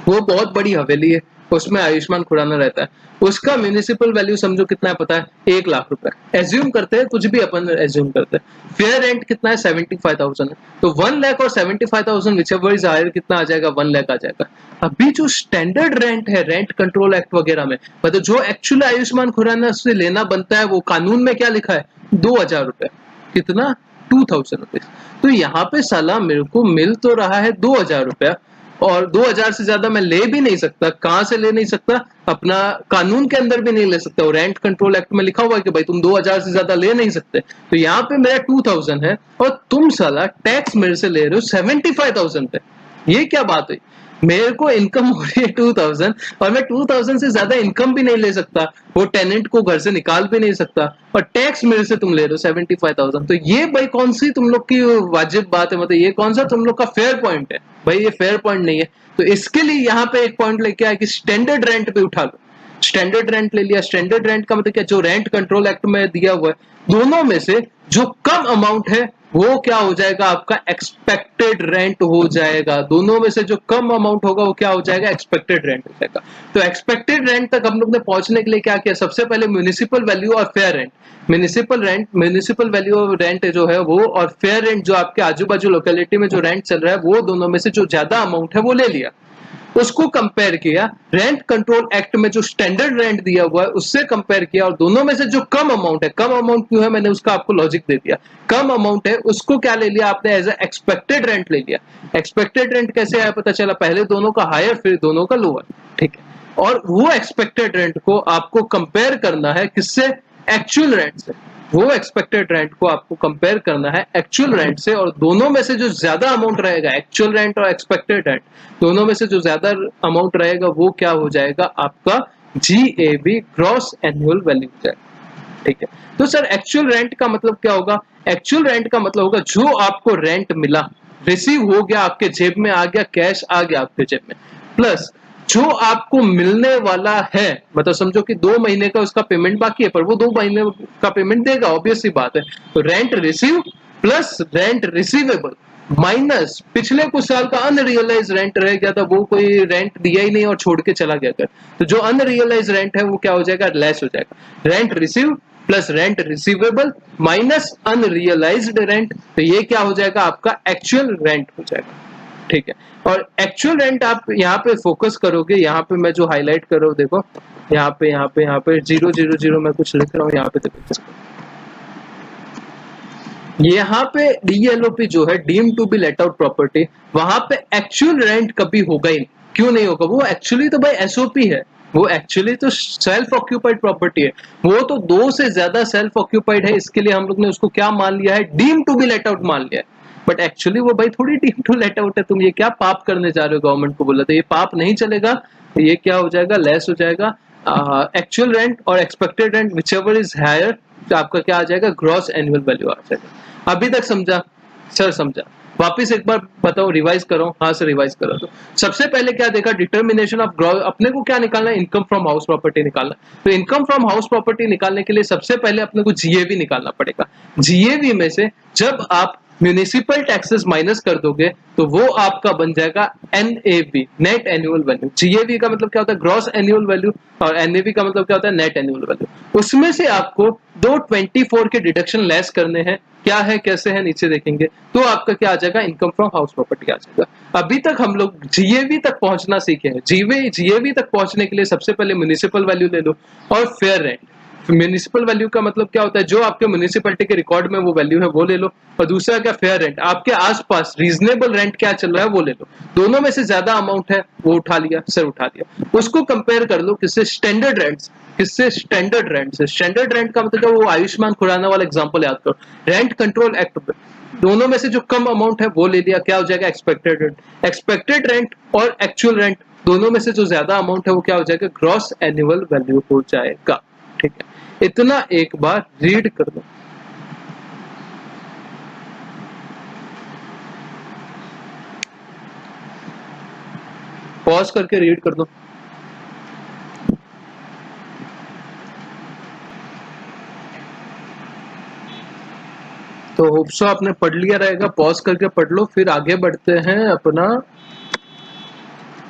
वो बहुत बड़ी हवेली है, उसमें आयुष्मान खुराना रहता है, उसका म्यूनिसिपल वैल्यू समझो कितना है पता है? 1 लाख रुपए। एज्यूम करते हैं, कुछ भी अपन एज्यूम करते हैं, फेयर रेंट कितना है? 75,000 है। तो 1 लाख और 75,000 विच एवर इज हायर, कितना आ जाएगा? 1 लाख आ जाएगा। अभी जो स्टैंडर्ड रेंट है रेंट कंट्रोल एक्ट वगैरह में, मतलब जो एक्चुअल आयुष्मान खुराना से लेना बनता है, वो कानून में क्या लिखा है? 2,000 रुपए। कितना? 2,000 रुपीज। तो यहाँ पे साला मेरे को मिल तो रहा है 2,000 रुपया, और 2,000 से ज्यादा मैं ले भी नहीं सकता। कहां से ले नहीं सकता? अपना कानून के अंदर भी नहीं ले सकता। और रेंट कंट्रोल एक्ट में लिखा हुआ है कि भाई तुम 2,000 से ज्यादा ले नहीं सकते। तो यहाँ पे मेरा 2,000 है और तुम साला टैक्स मेरे से ले रहे हो 75,000 पे। ये क्या बात हुई? मेरे को इनकम हो रही है 2,000 और मैं 2,000 से ज्यादा इनकम भी नहीं ले सकता, वो टेनेंट को घर से निकाल भी नहीं सकता, और टैक्स मेरे से तुम ले रहे हो 75,000। तो ये भाई कौन सी तुम लोग की वाजिब बात है, मतलब ये कौन सा तुम लोग का फेयर पॉइंट है? भाई ये फेयर पॉइंट नहीं है। तो इसके लिए यहाँ पे एक पॉइंट लेके आया कि स्टैंडर्ड रेंट पे उठा लो। स्टैंडर्ड रेंट ले लिया। स्टैंडर्ड रेंट का मतलब क्या? जो रेंट कंट्रोल एक्ट में दिया हुआ है, दोनों में से जो कम अमाउंट है वो क्या हो जाएगा? आपका एक्सपेक्टेड रेंट हो जाएगा। दोनों में से जो कम अमाउंट होगा वो क्या हो जाएगा? एक्सपेक्टेड रेंट हो जाएगा। तो एक्सपेक्टेड रेंट तक हम लोग ने पहुंचने के लिए क्या किया? सबसे पहले म्यूनिसिपल वैल्यू और fair rent. Municipal value of rent जो है वो, और फेयर रेंट जो आपके आजू बाजू लोकेलिटी में जो रेंट चल रहा है, वो दोनों में से जो ज्यादा अमाउंट है वो ले लिया। उसको कंपेयर किया रेंट कंट्रोल एक्ट में जो स्टैंडर्ड रेंट दिया हुआ है उससे कंपेयर किया, और दोनों में से जो कम अमाउंट है, कम अमाउंट क्यों है मैंने उसका आपको लॉजिक दे दिया। कम अमाउंट है उसको क्या ले लिया आपने? एज एक्सपेक्टेड रेंट ले लिया। एक्सपेक्टेड रेंट कैसे आया पता चला? पहले दोनों का हायर फिर दोनों का लोअर, ठीक है? और वो एक्सपेक्टेड रेंट को आपको कंपेयर करना है किससे? एक्चुअल रेंट से। वो एक्सपेक्टेड रेंट को आपको कंपेयर करना है एक्चुअल रेंट से, और दोनों में से जो ज्यादा अमाउंट रहेगा, एक्चुअल रेंट और एक्सपेक्टेड रेंट, दोनों में से जो ज्यादा अमाउंट रहेगा वो क्या हो जाएगा? आपका GAV, ग्रॉस एनुअल वैल्यू हो जाएगा, ठीक है? तो सर एक्चुअल रेंट का मतलब क्या होगा? एक्चुअल रेंट का मतलब होगा जो आपको रेंट मिला, रिसीव हो गया, आपके जेब में आ गया, कैश आ गया आपके जेब में, प्लस जो आपको मिलने वाला है, मतलब समझो कि 2 महीने का उसका पेमेंट बाकी है, पर वो 2 महीने का पेमेंट देगा, ऑब्वियस सी बात है। तो rent receive plus rent receivable minus पिछले कुछ साल का अनरियलाइज रेंट रह गया था, वो कोई रेंट दिया ही नहीं और छोड़ के चला गया था, तो जो अनरियलाइज रेंट है वो क्या हो जाएगा? लेस हो जाएगा। Rent receive plus rent receivable minus unrealised rent, तो ये क्या हो जाएगा? आपका एक्चुअल रेंट हो जाएगा, ठीक है? और एक्चुअल रेंट आप यहाँ पे फोकस करोगे, यहाँ पे मैं जो हाईलाइट कर रहा हूँ देखो, यहाँ पे 000 मैं कुछ लिख रहा हूँ, यहाँ पे देखो, यहाँ पे DLOP जो है, deem to be let out property, वहां पे एक्चुअल रेंट कभी होगा ही नहीं। क्यों नहीं होगा? वो एक्चुअली तो भाई SOP है, वो एक्चुअली तो सेल्फ ऑक्यूपाइड प्रॉपर्टी है, वो तो 2 से ज्यादा सेल्फ ऑक्यूपाइड है, इसके लिए हम लोग ने उसको क्या मान लिया है? Deem to be let out मान लिया है। बट एक्चुअली वो भाई थोड़ी डीम टू लेट आउट है। तुम ये क्या पाप करने जा रहे हो? गवर्नमेंट को बोला तो ये पाप नहीं चलेगा, ये क्या हो जाएगा? लेस हो जाएगा। एक्चुअल रेंट और expected rent which ever is higher, तो आपका क्या आ जाएगा? ग्रॉस एनुअल वैल्यू आ जाएगा। अभी तक समझा? सर समझा? वापिस एक बार बताओ, रिवाइज करो। हाँ सर रिवाइज करो। तो सबसे पहले क्या देखा? Determination of gross. अपने को क्या निकालना है? इनकम फ्रॉम हाउस प्रॉपर्टी निकालना। तो इनकम फ्रॉम हाउस प्रॉपर्टी निकालने के लिए सबसे पहले अपने को GAV निकालना पड़ेगा। GAV में से जब आप म्यूनिसिपल टैक्सेस माइनस कर दोगे तो वो आपका बन जाएगा NAV, net annual value. GAV का मतलब क्या होता है? ग्रॉस एनुअल वैल्यू, और एनएवी का मतलब क्या होता है? Net annual value. उसमें से आपको दो 24 के डिडक्शन लेस करने हैं। क्या है, कैसे है, नीचे देखेंगे। तो आपका क्या आ जाएगा? इनकम फ्रॉम हाउस प्रॉपर्टी आ जाएगा। अभी तक हम लोग जीएवी तक पहुंचना सीखे हैं। जीएवी तक पहुंचने के लिए सबसे पहले म्यूनिसिपल वैल्यू ले लो और फेयर रेंट। म्यूनिसिपल वैल्यू का मतलब क्या होता है? जो आपके म्यूनिसिपैलिटी के रिकॉर्ड में वो वैल्यू है वो ले लो, और दूसरा क्या? Fair rent. आपके आसपास रीजनेबल रेंट क्या चल रहा है वो ले लो। दोनों में से ज्यादा अमाउंट है वो उठा लिया, सर उठा लिया। उसको कंपेयर कर लो किससे? Standard rent. किससे? स्टैंडर्ड रेंट से। स्टैंडर्ड रेंट का मतलब वो आयुष्मान खुराना वाला एग्जांपल याद करो, रेंट कंट्रोल एक्ट पे। दोनों में से जो कम अमाउंट है वो ले लिया, क्या हो जाएगा? Expected rent. एक्सपेक्टेड रेंट और एक्चुअल रेंट दोनों में से जो ज्यादा अमाउंट है वो क्या हो जाएगा? ग्रॉस एनुअल वैल्यू हो जाएगा। ठीक है, इतना एक बार रीड कर दो। पॉज करके रीड कर दो। तो होप सो आपने पढ़ लिया रहेगा। पॉज करके पढ़ लो, फिर आगे बढ़ते हैं अपना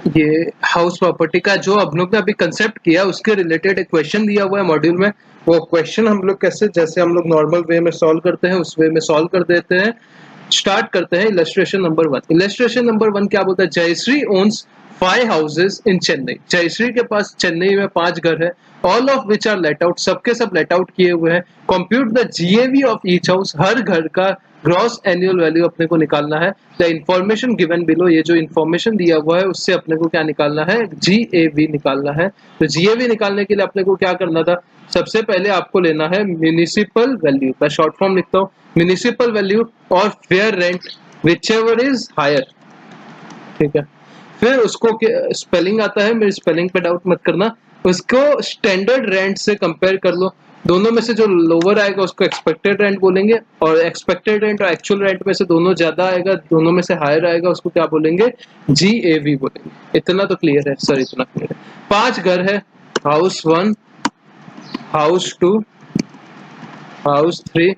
ये हाउस प्रॉपर्टी का जो हम लोग ने अभी कंसेप्ट किया उसके रिलेटेड एक क्वेश्चन दिया हुआ है मॉड्यूल में। वो क्वेश्चन हम लोग कैसे, जैसे हम लोग नॉर्मल वे में सॉल्व करते हैं उस वे में सॉल्व कर देते हैं। स्टार्ट करते हैं इलस्ट्रेशन नंबर 1। इलस्ट्रेशन नंबर 1 क्या बोलता है? Jayashree owns 5 houses in Chennai. Jayashree के पास चेन्नई में 5 घर है। All of which are let out, सबके सब लेट आउट किए हुए हैं। Compute the GAV of each house, हर घर का ग्रॉस एनुअल वैल्यू अपने को निकालना है। द इंफॉर्मेशन गिवन बिलो, ये जो इंफॉर्मेशन दिया हुआ है उससे अपने को क्या निकालना है? जीएवी निकालना है। तो जीएवी निकालने के लिए अपने को क्या करना था? सबसे पहले आपको लेना है म्यूनिसिपल वैल्यू। मैं शॉर्ट फॉर्म लिखता हूँ, म्यूनिसिपल वैल्यू और fair rent which ever is higher. ठीक है, फिर उसको स्पेलिंग आता है, मेरी स्पेलिंग पे डाउट मत करना। उसको स्टैंडर्ड रेंट से कंपेयर कर लो। दोनों में से जो लोअर आएगा उसको एक्सपेक्टेड रेंट बोलेंगे, और एक्सपेक्टेड रेंट और एक्चुअल रेंट में से दोनों ज्यादा आएगा, दोनों में से हायर आएगा, उसको क्या बोलेंगे? जीएवी बोलेंगे। इतना तो क्लियर है सर? इतना क्लियर है। 5 घर है, हाउस 1, हाउस 2, हाउस 3,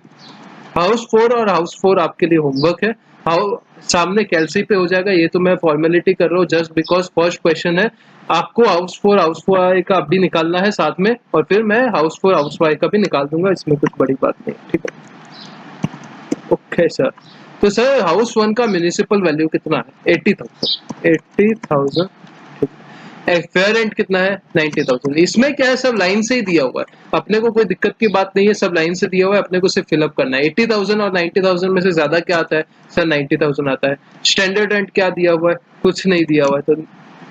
हाउस 4, और हाउस 4 आपके लिए होमवर्क है। हाउ सामने कैलसी पे हो जाएगा। ये तो मैं फॉर्मेलिटी कर रहा हूँ जस्ट बिकॉज फर्स्ट क्वेश्चन है। आपको हाउस 4 वाई का भी निकालना है साथ में, और फिर मैं हाउस 4 हाउस वाई का भी निकाल दूंगा, इसमें कुछ बड़ी बात नहीं। ठीक है, ओके सर। तो सर हाउस 1 का म्यूनिसिपल वैल्यू कितना है? 80,000। 80,000। फेयर रेंट कितना है? 90,000। इसमें क्या है, सब लाइन से ही दिया हुआ है, अपने को कोई दिक्कत की बात नहीं है, सब लाइन से दिया हुआ है, अपने को सिर्फ फिलअप करना है। 80,000 और 90,000 में से ज्यादा क्या आता है? सर 90,000 आता है। स्टैंडर्ड रेंट क्या दिया हुआ है? कुछ नहीं दिया हुआ है। तो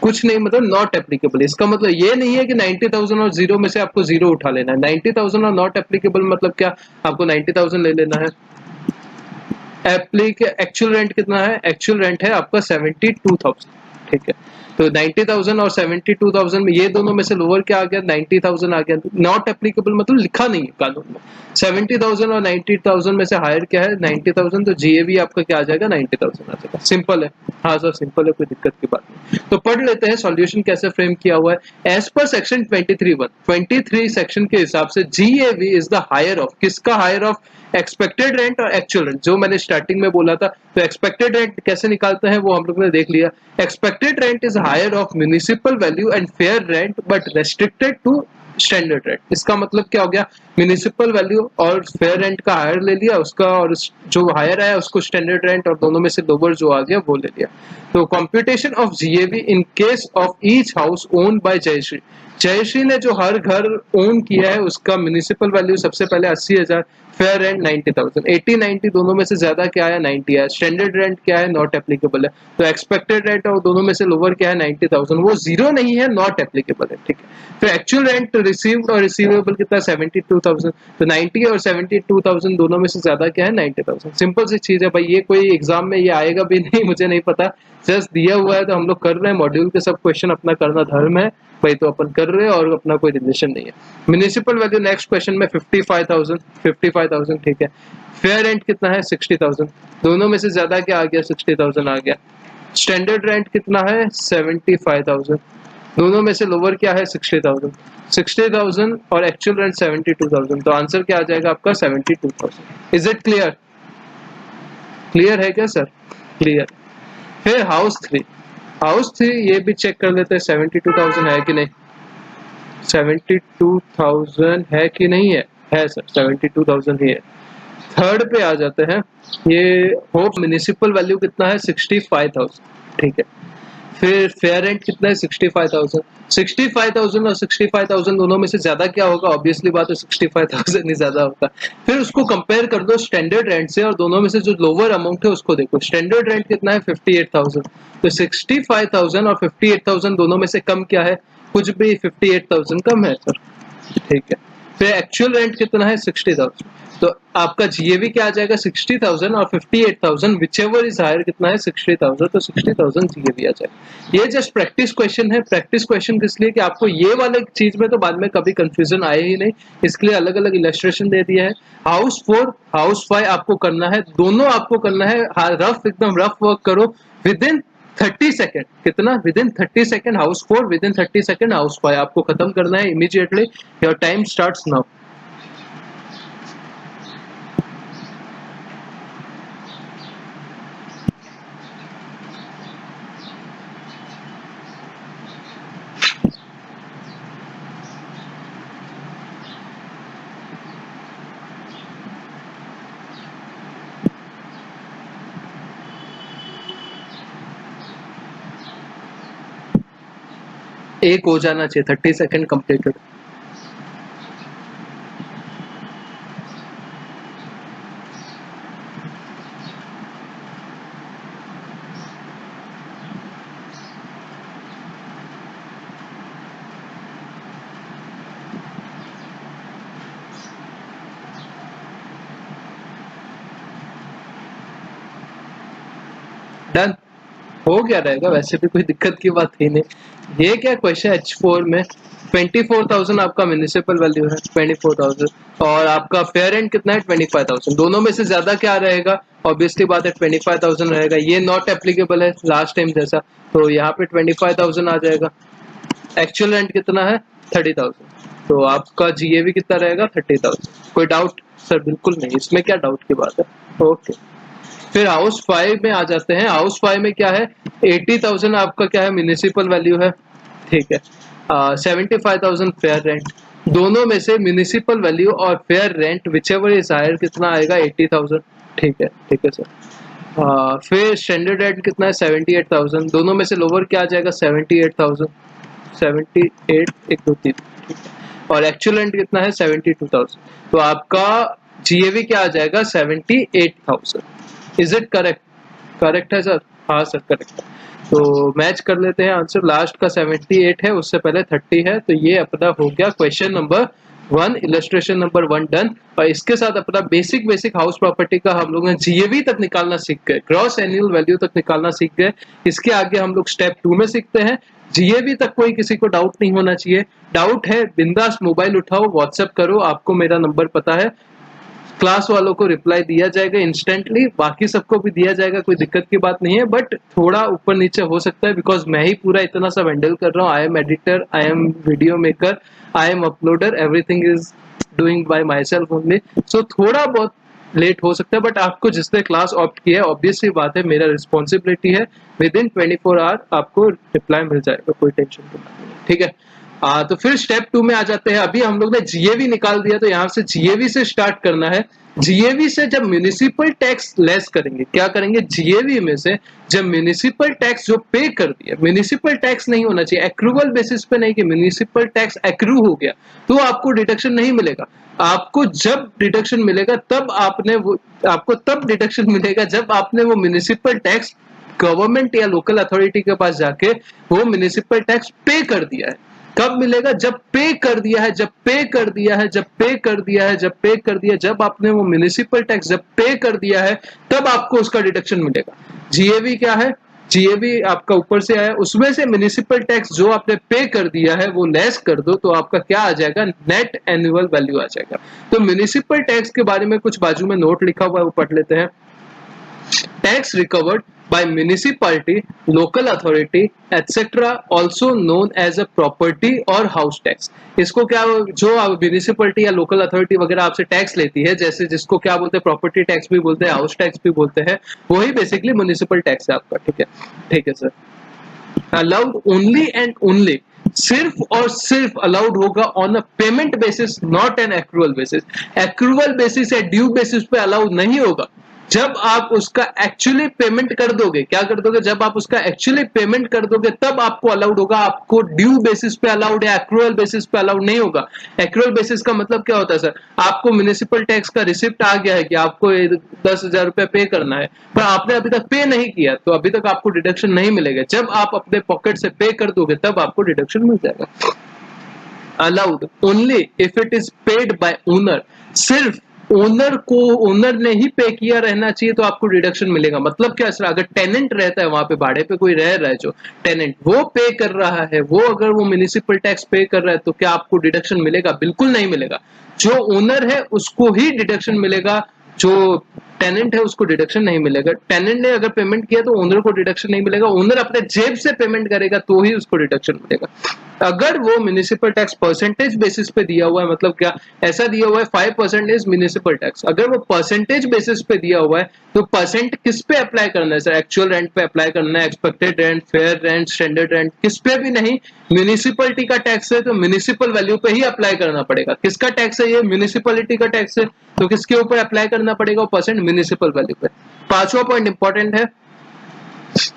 कुछ नहीं मतलब नॉट एप्लीकेबल। इसका मतलब ये नहीं है कि 90,000 और जीरो में से आपको जीरो उठा लेना है। 90,000 और नॉट एप्लीकेबल मतलब क्या? आपको 90,000 ले लेना है। एक्चुअल रेंट कितना है? एक्चुअल रेंट है आपका 72,000। ठीक है, तो 90,000 और 72,000 में ये दोनों में से लोअर क्या आ गया? 90,000 आ गया। नॉट एप्लीकेबल मतलब लिखा नहीं है कानून में। 70,000 और 90,000 में से हायर क्या है? 90,000। तो जीएवी आपका क्या आ जाएगा? 90,000 आ जाएगा। सिंपल है। हाँ सर सिंपल है, कोई दिक्कत की बात नहीं। तो पढ़ लेते हैं सॉल्यूशन कैसे फ्रेम किया हुआ है। एज पर सेक्शन 23(1), 23 सेक्शन के हिसाब से GAV is the higher of, किसका हायर ऑफ? एक्सपेक्टेड रेंट और एक्चुअल रेंट, जो मैंने स्टार्टिंग में बोला था। तो एक्सपेक्टेड रेंट कैसे निकालते हैं वो हम लोग ने देख लिया। Expected rent is higher of municipal value and fair rent but restricted to standard rent. इसका मतलब क्या हो गया? म्यूनिसिपल वैल्यू और फेयर रेंट का हायर ले लिया उसका, और जो हायर आया उसको स्टैंडर्ड रेंट, और दोनों में से लोअर जो आ गया वो ले लिया। तो computation of GAV in case of each house owned by Jayshree. Jayshree ने जो हर घर ओन किया है उसका म्यूनिसिपल वैल्यू सबसे पहले 80,000, फेयर रेंट 90,000। 80 90 दोनों में से ज्यादा क्या है? 90 है। स्टैंडर्ड रेंट क्या है? नॉट एप्लीकेबल है। तो एक्सपेक्टेड रेंट और दोनों में से लोअर क्या है? 90,000। वो जीरो नहीं है, नॉट एप्लीकेबल है। ठीक है, तो एक्चुअल रेंट रिसीव्ड और रिसीवेबल कितना? 72,000। तो 90 और 72,000 दोनों में से ज्यादा क्या है? 90,000। सिंपल सी चीज है भाई, ये कोई एग्जाम में ये आएगा भी नहीं मुझे नहीं पता, जस्ट दिया हुआ है तो हम लोग कर रहे हैं। मॉड्यूल के सब क्वेश्चन अपना करना धर्म है भाई, तो अपन कर रहे हैं और अपना कोई रिलेशन नहीं है। म्यूनिसिपल वैल्यू नेक्स्ट क्वेश्चन में 55,000। 55,000 ठीक है। फेयर रेंट कितना है? 60,000। दोनों में से ज्यादा क्या आ गया? 60,000 आ गया। स्टैंडर्ड रेंट कितना है? 75,000। दोनों में से लोअर क्या है? 60,000। 60,000 और एक्चुअल रेंट 72,000। तो आंसर क्या आ जाएगा आपका? 72,000। Is it clear? क्लियर है क्या सर? क्लियर। फिर हाउस 3, हाउस 3 ये भी चेक कर लेते हैं 72,000 है कि नहीं, 72,000 है कि नहीं है सर, 72,000 ही है। थर्ड पे आ जाते हैं, ये होप म्युनिसिपल वैल्यू कितना है 65,000, ठीक है। फिर फेयर रेंट कितना है 65,000, 65,000 और 65,000 दोनों में से ज्यादा क्या होगा, ऑब्वियसली बात है 65,000 ही ज्यादा होगा। फिर उसको कंपेयर कर दो स्टैंडर्ड रेंट से और दोनों में से जो लोअर अमाउंट है उसको देखो, स्टैंडर्ड रेंट कितना है 58,000, तो 65,000 और 58,000 दोनों में से कम क्या है, कुछ भी 58,000 कम है सर, ठीक है। फिर एक्चुअल रेंट कितना है 60,000, तो आपका जीएवी क्या आ जाएगा 60,000 और 58,000 विचएवर इज हायर कितना है 60,000, तो 60,000 जीएवी आ जाएगा। ये जस्ट प्रैक्टिस क्वेश्चन है, प्रैक्टिस क्वेश्चन किस लिए कि आपको ये वाले चीज में तो बाद में कभी कंफ्यूजन आए ही नहीं, इसके लिए अलग अलग इलस्ट्रेशन दे दिया है। हाउस 4 हाउस 5 आपको करना है, दोनों आपको करना है रफ, एकदम रफ वर्क करो विद इन 30 सेकेंड, कितना with in 30 second house 4, with in 30 second house 5 आपको खत्म करना है immediately. Your time starts now. एक हो जाना चाहिए, 30 सेकेंड कंप्लीटेड। डन हो गया रहेगा, वैसे भी कोई दिक्कत की बात ही नहीं। ये क्या क्वेश्चन H4 में 24,000 आपका म्युनिसिपल वैल्यू है 24,000 और आपका फेयर रेंट कितना है 25,000, दोनों में से ज्यादा क्या रहेगा, ऑब्वियसली बात है 25,000 रहेगा, ये नॉट एप्लीकेबल है लास्ट टाइम जैसा, तो यहाँ पे 25,000 आ जाएगा। एक्चुअल रेंट कितना है 30,000, तो आपका जीएवी कितना रहेगा 30,000। कोई डाउट सर? बिल्कुल नहीं, इसमें क्या डाउट की बात है। ओके, फिर हाउस 5 में आ जाते हैं। हाउस 5 में क्या है 80,000 आपका क्या है म्युनिसिपल वैल्यू है, ठीक है। 75,000 फेयर रेंट, दोनों में से म्युनिसिपल वैल्यू और fair rent whichever is higher कितना आएगा 80,000, ठीक है सर। फिर स्टैंडर्ड रेंट कितना है 78,000, दोनों में से लोअर क्या आ जाएगा 78,000, 78 1 2 3, ठीक है। और एक्चुअल रेंट कितना है 72,000, तो आपका जीएवी क्या आ जाएगा 78,000। Is it correct? करेक्ट है सर? हाँ सर करेक्ट है। तो मैच कर लेते हैं आंसर, लास्ट का 78 है, उससे पहले 30 है, तो ये अपना हो गया question number 1, illustration number 1 done. और इसके साथ अपना बेसिक हाउस प्रॉपर्टी का हम लोग जीएवी तक निकालना सीख गए, ग्रॉस एनुअल वैल्यू तक निकालना सीख गए। इसके आगे हम लोग स्टेप 2 में सीखते हैं। जीएवी तक कोई किसी को डाउट नहीं होना चाहिए, डाउट है बिंदास मोबाइल उठाओ, व्हाट्सएप करो, आपको मेरा नंबर पता है, क्लास वालों को रिप्लाई दिया जाएगा इंस्टेंटली, बाकी सबको भी दिया जाएगा, कोई दिक्कत की बात नहीं है। बट थोड़ा ऊपर नीचे हो सकता है बिकॉज मैं ही पूरा इतना सब हैंडल कर रहा हूँ, I am editor, I am video maker, I am uploader, everything is doing by myself only, so थोड़ा बहुत लेट हो सकता है। बट आपको जिसने क्लास ऑप्ट किया है, ऑब्वियसली बात है मेरा रिस्पॉन्सिबिलिटी है, विद इन 24 आवर आपको रिप्लाई मिल जाएगा, कोई टेंशन की बात नहीं, ठीक है। तो फिर स्टेप 2 में आ जाते हैं। अभी हम लोग ने जीएवी निकाल दिया, तो यहाँ से जीएवी से स्टार्ट करना है। जीएवी से जब म्युनिसिपल टैक्स लेस करेंगे, क्या करेंगे, जीएवी में से जब म्युनिसिपल टैक्स जो पे कर दिया, म्युनिसिपल टैक्स नहीं होना चाहिए एक्रूवल बेसिस पे, नहीं कि म्युनिसिपल टैक्स एक्रू हो गया तो आपको डिडक्शन नहीं मिलेगा। आपको जब डिडक्शन मिलेगा तब आपको तब डिडक्शन मिलेगा जब आपने वो म्युनिसिपल टैक्स गवर्नमेंट या लोकल अथॉरिटी के पास जाके वो म्युनिसिपल टैक्स पे कर दिया है। कब मिलेगा, जब पे कर दिया है, जब पे कर दिया है, जब पे कर दिया है, जब पे कर दिया, जब आपने वो म्युनिसिपल टैक्स जब पे कर दिया है तब आपको उसका डिडक्शन मिलेगा। जीएवी क्या है, जीएवी आपका ऊपर से आया, उसमें से म्युनिसिपल टैक्स जो आपने पे कर दिया है वो लेस कर दो, तो आपका क्या आ जाएगा, नेट एनुअल वैल्यू आ जाएगा। तो म्युनिसिपल टैक्स के बारे में कुछ बाजू में नोट लिखा हुआ है वो पढ़ लेते हैं। Tax recovered by municipality, local authority, etc. also known as a property or house tax. इसको क्या, जो म्यूनिसिपैलिटी या लोकल अथॉरिटी वगैरह आपसे टैक्स लेती है, जैसे जिसको क्या बोलते हैं, प्रॉपर्टी टैक्स भी बोलते हैं, हाउस टैक्स भी बोलते हैं, वही बेसिकली म्यूनिसिपल टैक्स है आपका। ठीक है sir. Allowed only and only, सिर्फ और सिर्फ अलाउड होगा on a payment basis, not an accrual basis. Accrual basis या ड्यू बेसिस पे अलाउड नहीं होगा। जब आप उसका एक्चुअली पेमेंट कर दोगे, क्या कर दोगे, जब आप उसका एक्चुअली पेमेंट कर दोगे तब आपको अलाउड होगा। आपको ड्यू बेसिस पे अलाउड है, एक्रूअल बेसिस पे अलाउड नहीं होगा। एक्रूअल बेसिस का मतलब क्या होता है सर, आपको म्युनिसिपल टैक्स का रिसिप्ट आ गया है कि आपको 10,000 रुपया पे करना है, पर आपने अभी तक पे नहीं किया, तो अभी तक आपको डिडक्शन नहीं मिलेगा। जब आप अपने पॉकेट से पे कर दोगे तब आपको डिडक्शन मिल जाएगा। Allowed only if it is paid by owner, सिर्फ ओनर को, ओनर ने ही पे किया रहना चाहिए तो आपको डिडक्शन मिलेगा। मतलब क्या सर, अगर टेनेंट रहता है वहां पे, भाड़े पे कोई रह रहा है, जो टेनेंट वो पे कर रहा है, वो अगर वो म्युनिसिपल टैक्स पे कर रहा है तो क्या आपको डिडक्शन मिलेगा? बिल्कुल नहीं मिलेगा। जो ओनर है उसको ही डिडक्शन मिलेगा, जो टेनेंट है उसको डिडक्शन नहीं मिलेगा। टेनेंट ने अगर पेमेंट किया तो ओनर को डिडक्शन नहीं मिलेगा, ओनर अपने जेब से पेमेंट करेगा तो ही उसको डिडक्शन मिलेगा। अगर वो म्युनिसिपल टैक्स परसेंटेज बेसिस पे दिया हुआ है, मतलब क्या, ऐसा दिया हुआ है 5% इज म्युनिसिपल टैक्स, अगर वो परसेंटेज बेसिस पे दिया हुआ है तो परसेंट किस पे अप्लाई करना है सर? एक्चुअल रेंट पे अप्लाई करना है, expected rent, fair rent, standard rent, किस पे भी नहीं। म्युनिसिपलिटी का टैक्स है तो म्युनिसिपल वैल्यू पे ही अप्लाई करना पड़ेगा। किसका टैक्स है ये? म्युनिसिपलिटी का टैक्स है, तो किसके ऊपर अप्लाई करना पड़ेगा? परसेंट म्युनिसिपल वैल्यू पे। पांचवा पॉइंट इंपॉर्टेंट है,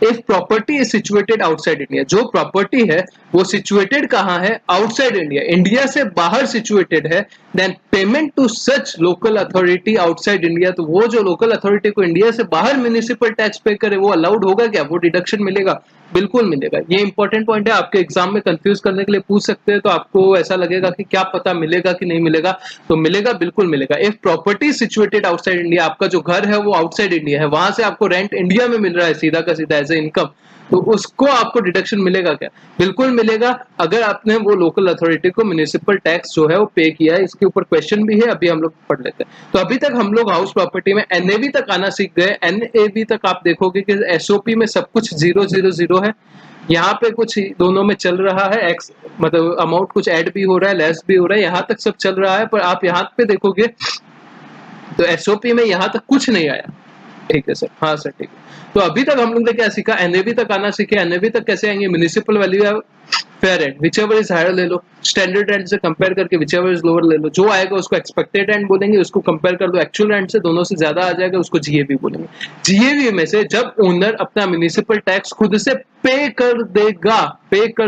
if property is situated outside India, जो प्रॉपर्टी है वो सिचुएटेड कहां है? आउटसाइड इंडिया, इंडिया से बाहर सिचुएटेड है, then payment to such local authority outside India, तो वो जो लोकल अथॉरिटी को इंडिया से बाहर म्युनिसिपल टैक्स पे करे वो अलाउड होगा क्या? वो डिडक्शन मिलेगा? बिल्कुल मिलेगा। ये इंपॉर्टेंट पॉइंट है, आपके एग्जाम में कंफ्यूज करने के लिए पूछ सकते हैं, तो आपको ऐसा लगेगा कि क्या पता मिलेगा कि नहीं मिलेगा, तो मिलेगा, बिल्कुल मिलेगा। If property situated outside India, आपका जो घर है वो आउटसाइड इंडिया है, वहां से आपको रेंट इंडिया में मिल रहा है सीधा का सीधा एज ए इनकम, तो उसको आपको डिडक्शन मिलेगा क्या? बिल्कुल मिलेगा, अगर आपने वो लोकल अथॉरिटी को म्युनिसिपल टैक्स जो है वो पे किया है। इसके ऊपर क्वेश्चन भी है, अभी हम लोग पढ़ लेते हैं। तो अभी तक हम लोग हाउस प्रॉपर्टी में एनएवी तक आना सीख गए। एनएवी तक आप देखोगे कि एसओपी में सब कुछ 000 है, यहाँ पे कुछ दोनों में चल रहा है, एक्स मतलब अमाउंट कुछ ऐड भी हो रहा है, लेस भी हो रहा है, यहाँ तक सब चल रहा है। पर आप यहाँ पे देखोगे तो एसओपी में यहाँ तक कुछ नहीं आया। ठीक है सर, हाँ सर, ठीक है। तो अभी तक हम लोग ने क्या सीखा? एनएवी तक आना सीखे। एनएवी तक कैसे आएंगे? म्युनिसिपल वैल्यू है, fair rent, which ever is higher ले लो, स्टैंडर्ड रेंट से कंपेयर करके विच एवर इज लोअर ले लो, जो आएगा उसको एक्सपेक्टेड रेंट बोलेंगे, उसको कंपेयर कर दो एक्चुअल रेंट से, दोनों से ज्यादा आ जाएगा उसको जीएवी बोलेंगे। जीएवी में से जब ओनर अपना म्युनिसिपल टैक्स खुद से पे कर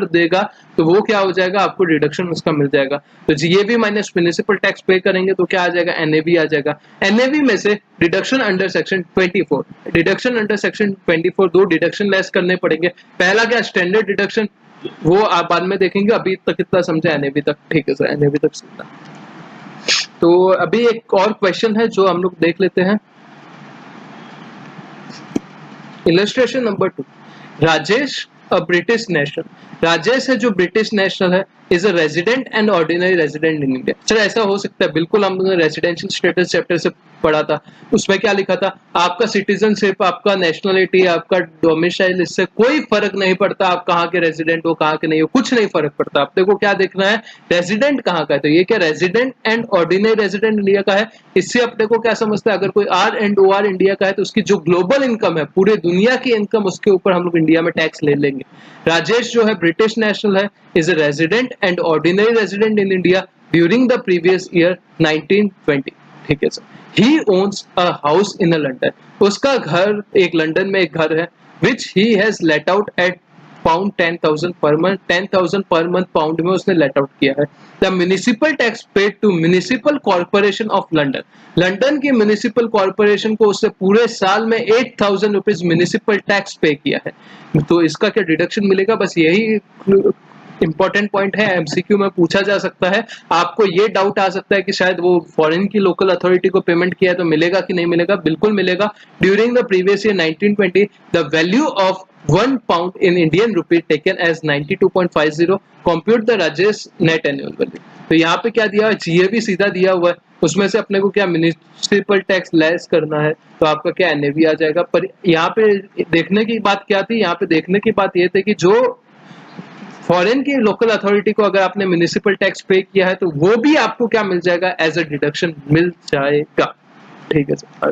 देगा तो वो क्या हो जाएगा? आपको डिडक्शन उसका मिल जाएगा। तो जीएवी माइनस म्युनिसिपल टैक्स पे करेंगे तो क्या आ जाएगा? एनएवी आ जाएगा। एनएवी में से deduction under section 24, deduction under section 24, दो डिडक्शन लेस करने पड़ेंगे। पहला क्या? स्टैंडर्ड डिडक्शन, वो आप बाद में देखेंगे, अभी तक कितना समझा? एनएवी तक। ठीक है सर, एनएवी तक समझा। तो अभी एक और क्वेश्चन है जो हम लोग देख लेते हैं। Illustration number 2, Rajesh a British national, Rajesh है जो ब्रिटिश नेशनल है, is a resident and ordinary resident in India. Sir ऐसा हो सकता है? बिल्कुल, हम लोगों ने रेजिडेंशियल स्टेटस चैप्टर से पढ़ा था, उसमें क्या लिखा था? आपका सिटीजनशिप, आपका नेशनलिटी, आपका डोमिसाइल, इससे कोई फर्क नहीं पड़ता आप कहाँ के रेजिडेंट हो, कहाँ के नहीं हो, कुछ नहीं फर्क पड़ता। आपने को क्या देखना है? रेजिडेंट कहाँ का है। तो ये क्या resident and ordinary resident India का है। इससे अपने को क्या समझता है? अगर कोई R and O R India का है तो उसकी जो ग्लोबल इनकम है, पूरे दुनिया की इनकम, उसके ऊपर हम लोग इंडिया में टैक्स ले लेंगे। राजेश जो है ब्रिटिश नेशनल है, is a resident and ordinary resident in India during the previous year 1920। ठीक है sir. He owns a house in London, उसका घर एक लंदन में एक घर है, which he has let out at pound 10,000 per month, 10,000 per month pound में उसने लेट आउट किया है। The municipal tax paid to municipal corporation of London, London की म्युनिसिपल कॉर्पोरेशन को उससे पूरे साल में 8,000 रुपीज म्युनिसिपल टैक्स पे किया है। तो इसका क्या डिडक्शन मिलेगा? बस यही इंपॉर्टेंट पॉइंट है, एमसीक्यू में पूछा जा सकता है। आपको ये डाउट आ सकता है कि शायद वो फॉरेन की लोकल अथॉरिटी को पेमेंट किया है तो मिलेगा कि नहीं मिलेगा? बिल्कुल मिलेगा। During the previous year 1920 the value of 1 pound in Indian rupee taken as 92.50, compute the Rajesh net annual value। तो यहाँ पे क्या दिया है? जीएवी सीधा दिया हुआ है, उसमें से अपने को क्या म्युनिसिपल टैक्स लेस करना है, तो आपका क्या एनएवी आ जाएगा। पर यहाँ पे देखने की बात क्या थी, यहाँ पे देखने की बात ये थी कि जो फॉरेन की लोकल अथॉरिटी को अगर आपने म्युनिसिपल टैक्स पे किया है तो वो भी आपको क्या मिल जाएगा, एज अ डिडक्शन मिल जाएगा। ठीक है सर।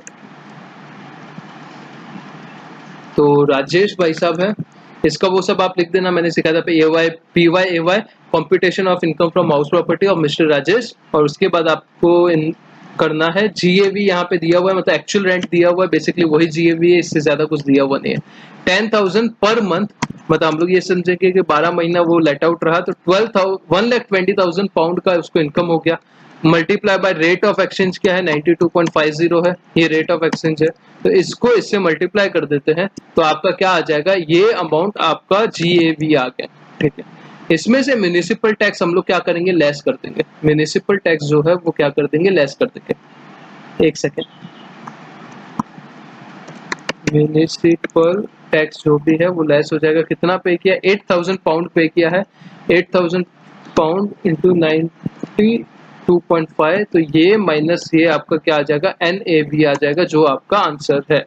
तो राजेश भाई साहब है, इसका वो सब आप लिख देना, मैंने सिखाया था PY competition of income from house property of mister Rajesh. और उसके बाद आपको इन करना है GAV, यहाँ पे दिया हुआ है, मतलब एक्चुअल रेंट दिया हुआ है, बेसिकली वही GAV है, इससे ज्यादा कुछ दिया हुआ नहीं है। 10,000 पर मंथ, मतलब हम लोग ये समझेंगे कि 12 महीना वो लेट आउट रहा तो 1,20,000 पाउंड का उसको इनकम हो गया। Multiply by rate of exchange क्या है, 92.50 है, ये रेट ऑफ एक्सचेंज है। तो इसको इससे मल्टीप्लाई कर देते हैं तो आपका क्या आ जाएगा, ये अमाउंट आपका GAV आ गया। ठीक है, इसमें से म्युनिसिपल टैक्स हम लोग क्या करेंगे, लेस कर देंगे। म्युनिसिपल टैक्स जो है वो क्या कर देंगे, लेस कर देंगे। एक सेकेंड, म्युनिसिपल टैक्स जो भी है वो लेस हो जाएगा। कितना पे किया, 8,000 पाउंड पे किया है। 8,000 पाउंड इंटू 92.5, तो ये माइनस ये आपका क्या आ जाएगा, NAV आ जाएगा, जो आपका आंसर है,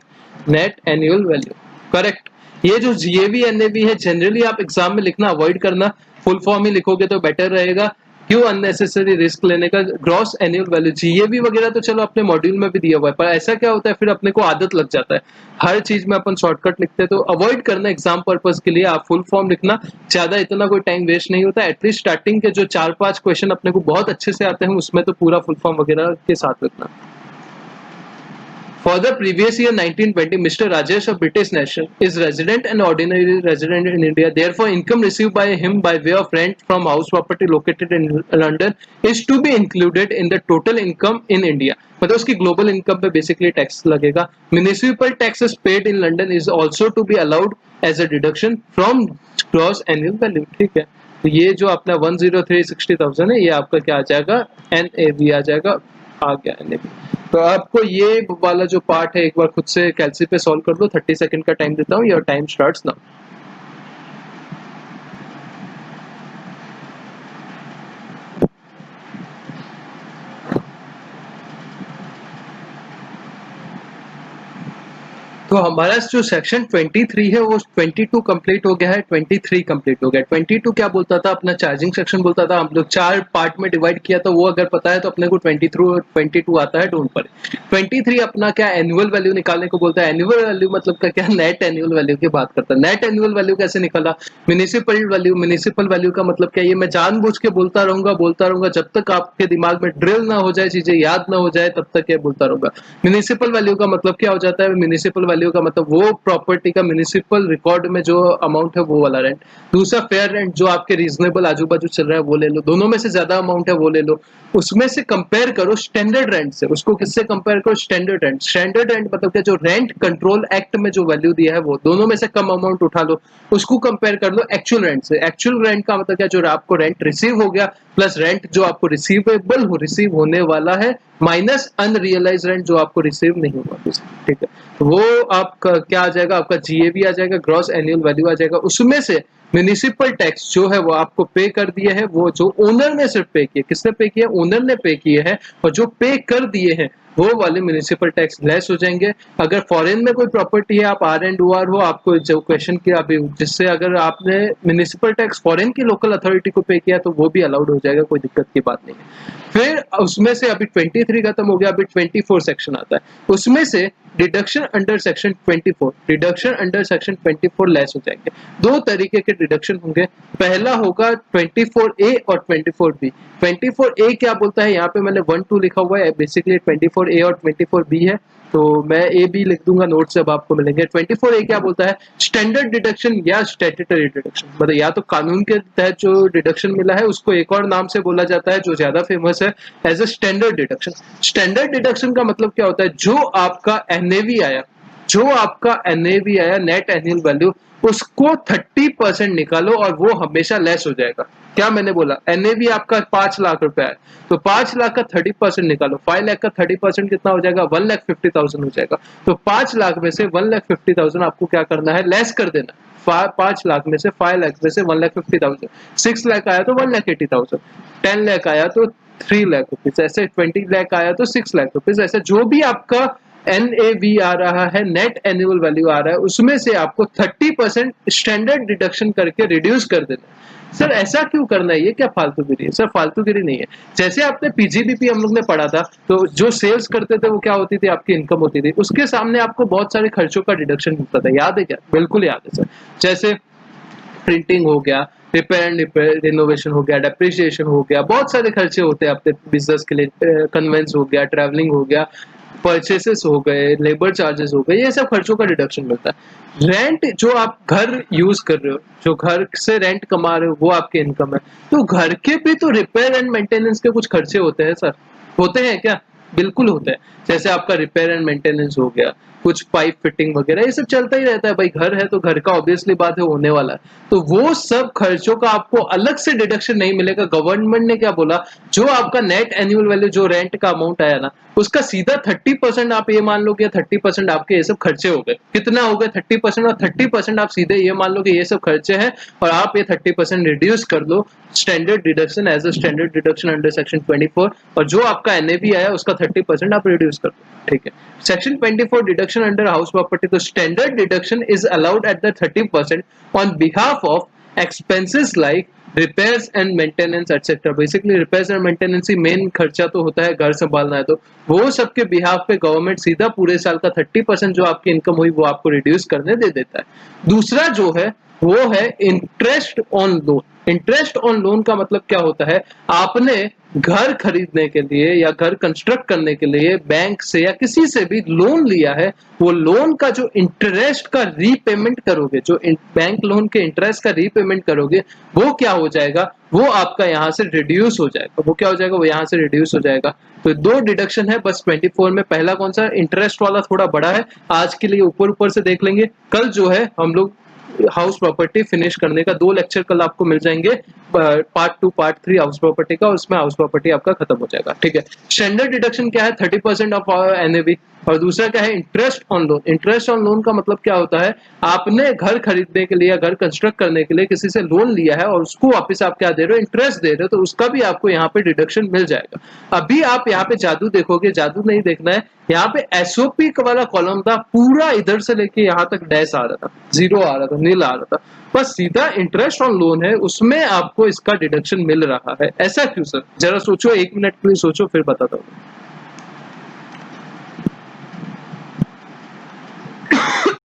नेट एनुअल वैल्यू। करेक्ट। ये जो GAV NAV है, जनरली आप एग्जाम में लिखना अवॉइड करना, फुल फॉर्म ही लिखोगे तो बेटर रहेगा। क्यों अननेसेसरी रिस्क लेने का। ग्रॉस एनुअल वैल्यू GAV वगैरह तो चलो अपने मॉड्यूल में भी दिया हुआ है, पर ऐसा क्या होता है फिर अपने को आदत लग जाता है, हर चीज में अपन शॉर्टकट लिखते हैं, तो अवॉइड करना एग्जाम पर्पज के लिए। आप फुल फॉर्म लिखना, ज्यादा इतना कोई टाइम वेस्ट नहीं होता। एटलीस्ट स्टार्टिंग के जो 4-5 क्वेश्चन अपने को बहुत अच्छे से आते हैं, उसमें तो पूरा फुल फॉर्म वगैरह के साथ लिखना। For the previous year 1920, Mr. Rajesh, a British national, is resident and ordinary resident in India. Therefore, income received by him by way of rent from house property located in London is to be included in the total income in India. मतलब उसकी global income पे basically tax लगेगा। Municipal taxes paid in London is also to be allowed as a deduction from gross annual value. ठीक है, तो ये जो अपना 103,60,000 है, ये आपका क्या आ जाएगा, NAV आ जाएगा, आ गया NAV। तो आपको ये वाला जो पार्ट है एक बार खुद से कैलसी पे सॉल्व कर लो। 30 सेकंड का टाइम देता हूँ, योर टाइम स्टार्ट्स नाउ। तो हमारा जो सेक्शन 23 है वो 22 कंप्लीट हो गया है, 23 कंप्लीट हो गया। 22 क्या बोलता था, अपना चार्जिंग सेक्शन बोलता था। हम लोग 4 पार्ट में डिवाइड किया, तो वो अगर पता है तो अपने को 23 और 22 आता है, डोंट वरी। 23 अपना क्या एनुअल वैल्यू निकालने को बोलता है। एनुअल वैल्यू मतलब क्या, नेट एनुअल वैल्यू की बात करता है। नेट एनुअल वैल्यू कैसे निकाला, म्युनिसिपल वैल्यू। म्युनिसिपल वैल्यू का मतलब क्या, ये मैं जानबूझ के बोलता रहूंगा जब तक आपके दिमाग में ड्रिल ना हो जाए, चीजें याद ना हो जाए, तब तक ये बोलता रहूंगा। म्युनिसिपल वैल्यू का मतलब क्या हो जाता है, म्युनिसिपल वैल्यू का मतलब वो प्रॉपर्टी का म्युनिसिपल रिकॉर्ड में जो अमाउंट है वो वाला रेंट। दूसरा फेयर रेंट, जो आपके रीजनेबल आजू बाजू चल रहा है वो ले लो, दोनों में से ज्यादा अमाउंट है वो ले लो। उसमें से कंपेयर करो स्टैंडर्ड रेंट से। उसको किससे कंपेयर करो, स्टैंडर्ड रेंट। स्टैंडर्ड रेंट मतलब क्या, जो रेंट कंट्रोल एक्ट में जो वैल्यू दिया है वो, दोनों में से कम अमाउंट उठा लो, उसको कंपेयर कर लो एक्चुअल रेंट से। एक्चुअल रेंट का मतलब क्या, जो आपको रेंट रिसीव हो गया प्लस रेंट जो आपको रिसीव होने वाला है, माइनस अनरियलाइज रेंट जो आपको रिसीव नहीं हुआ। ठीक है, तो वो आपका क्या आ जाएगा, आपका GAV आ जाएगा, ग्रॉस एनुअल वैल्यू आ जाएगा। उसमें से म्युनिसिपल टैक्स जो है वो आपको पे कर दिए हैं, वो जो ओनर ने सिर्फ पे किए। किसने पे किया, ओनर ने पे किए हैं, और जो पे कर दिए हैं वो वाले म्युनिसिपल टैक्स लेस हो जाएंगे। अगर फॉरेन में कोई प्रॉपर्टी है, आप R&OR हो, आपको जो क्वेश्चन किया अभी, जिससे अगर आपने म्युनिसिपल टैक्स फॉरेन की लोकल अथॉरिटी को पे किया तो वो भी अलाउड हो जाएगा, कोई दिक्कत की बात नहीं है। फिर उसमें से अभी 23 खत्म हो गया, अभी 24 सेक्शन आता है। उसमें से deduction under section 24, deduction under section 24 less हो जाएंगे। दो तरीके के डिडक्शन होंगे, पहला होगा 24A और 24B। 24A क्या बोलता है, यहाँ पे मैंने 1-2 लिखा हुआ है, बेसिकली 24A और 24B है, तो मैं ए बी लिख दूंगा, नोट्स अब आपको मिलेंगे। 24A क्या बोलता है, स्टैंडर्ड डिडक्शन या स्टैट्यूटरी डिडक्शन, मतलब या तो कानून के तहत जो डिडक्शन मिला है उसको एक और नाम से बोला जाता है जो ज्यादा फेमस है, as a standard deduction. Standard deduction का मतलब क्या होता है, जो आपका NAV आया, नेट एनुअल वैल्यू, उसको 30% निकालो और वो हमेशा लेस हो जाएगा। क्या मैंने बोला, NAV आपका 5 लाख रुपया है, तो 5 लाख का 30% निकालो, 5 लाख का 30% कितना हो जाएगा, 1,50,000 हो जाएगा। तो 5 लाख में से 1,50,000 आपको क्या करना है, लेस कर देना। 5 लाख में से 5 लाख में से 1,50,000, 6 लाख आया तो 1,80,000, 10 लाख आया तो 3 लाख रुपीज, ऐसे 20 लाख आया तो 6 लाख रुपीज, ऐसे जो भी आपका NAV आ रहा है, नेट एनुअल वैल्यू आ रहा है, उसमें से आपको 30% स्टैंडर्ड डिडक्शन करके रिड्यूस कर देना है। सर ऐसा क्यों करना है, ये क्या फालतूगिरी है? सर फालतूगिरी नहीं है। जैसे आपने पीजीबीपी हम लोग ने पढ़ा था, तो जो सेल्स करते थे वो क्या होती थी, आपकी इनकम होती थी, उसके सामने आपको बहुत सारे खर्चों का डिडक्शन मिलता था, याद है क्या? बिल्कुल याद है सर। जैसे प्रिंटिंग हो गया, रिपेयर एंड रिनोवेशन हो गया, डेप्रिसिएशन हो गया, बहुत सारे खर्चे होते हैं अपने बिजनेस के लिए, कन्वेंस हो गया, ट्रैवलिंग हो गया, परचेसेस हो गए, लेबर चार्जेस हो गए, ये सब खर्चों का डिडक्शन मिलता है। रेंट, जो आप घर यूज कर रहे हो, जो घर से रेंट कमा रहे हो, वो आपके इनकम है। तो घर के भी तो रिपेयर एंड मेंटेनेंस के कुछ खर्चे होते हैं सर, होते हैं क्या? बिल्कुल होता है। जैसे आपका रिपेयर एंड मेंटेनेंस हो गया, कुछ पाइप फिटिंग वगैरह, ये सब चलता ही रहता है भाई, घर है तो घर का ऑब्वियसली बात है होने वाला है। तो वो सब खर्चों का आपको अलग से डिडक्शन नहीं मिलेगा। गवर्नमेंट ने क्या बोला, जो आपका नेट एनुअल वैल्यू, जो रेंट का अमाउंट आया ना, उसका सीधा 30% आप ये मान लो कि 30% आपके ये सब खर्चे हो गए। कितना हो गए? 30%। और 30% आप सीधे ये मान लो कि ये सब खर्चे हैं, और आप ये 30% रिड्यूस कर दो standard deduction, as a standard deduction under section 24, और जो आपका NAV आया उसका 30% आप रिड्यूस कर दो, ठीक है। Section 24 deduction under house property, तो standard deduction is allowed at the 30% on behalf of expenses like repairs and maintenance etcetera. Basically repairs and maintenance ही मेन खर्चा तो होता है, घर संभालना है तो वो सबके बिहाफ पे गवर्नमेंट सीधा पूरे साल का 30% जो आपकी इनकम हुई वो आपको रिड्यूस करने दे देता है। दूसरा जो है वो है interest on loan. Interest on loan का मतलब क्या होता है, आपने घर खरीदने के लिए या घर कंस्ट्रक्ट करने के लिए बैंक से या किसी से भी लोन लिया है, वो लोन का जो इंटरेस्ट का रीपेमेंट करोगे, जो बैंक लोन के इंटरेस्ट का रीपेमेंट करोगे, वो क्या हो जाएगा, वो आपका यहाँ से रिड्यूस हो जाएगा। वो क्या हो जाएगा, वो यहाँ से रिड्यूस हो जाएगा। तो दो डिडक्शन है बस 24 में। पहला कौन सा? इंटरेस्ट वाला थोड़ा बड़ा है, आज के लिए ऊपर ऊपर से देख लेंगे। कल जो है हम लोग हाउस प्रॉपर्टी फिनिश करने का 2 लेक्चर कल आपको मिल जाएंगे, पार्ट 2 पार्ट 3 हाउस प्रॉपर्टी का, उसमें हाउस प्रॉपर्टी आपका खत्म हो जाएगा, ठीक है। स्टैंडर्ड डिडक्शन क्या है? 30% ऑफ NAV। और दूसरा क्या है? Interest on loan. Interest on loan का मतलब क्या होता है, आपने घर खरीदने के लिए या घर कंस्ट्रक्ट करने के लिए किसी से लोन लिया है और उसको वापस आप क्या दे रहे हो, इंटरेस्ट दे रहे हो, तो उसका भी आपको यहाँ पे डिडक्शन मिल जाएगा। अभी आप यहाँ पे जादू देखोगे, जादू नहीं देखना है, यहाँ पे SOP वाला कॉलम था, पूरा इधर से लेके यहाँ तक डैश आ रहा था, जीरो आ रहा था, नील आ रहा था, बस सीधा इंटरेस्ट ऑन लोन है, उसमें आपको इसका डिडक्शन मिल रहा है। ऐसा क्यों सर? जरा सोचो, 1 मिनट के लिए सोचो, फिर बताता हूँ।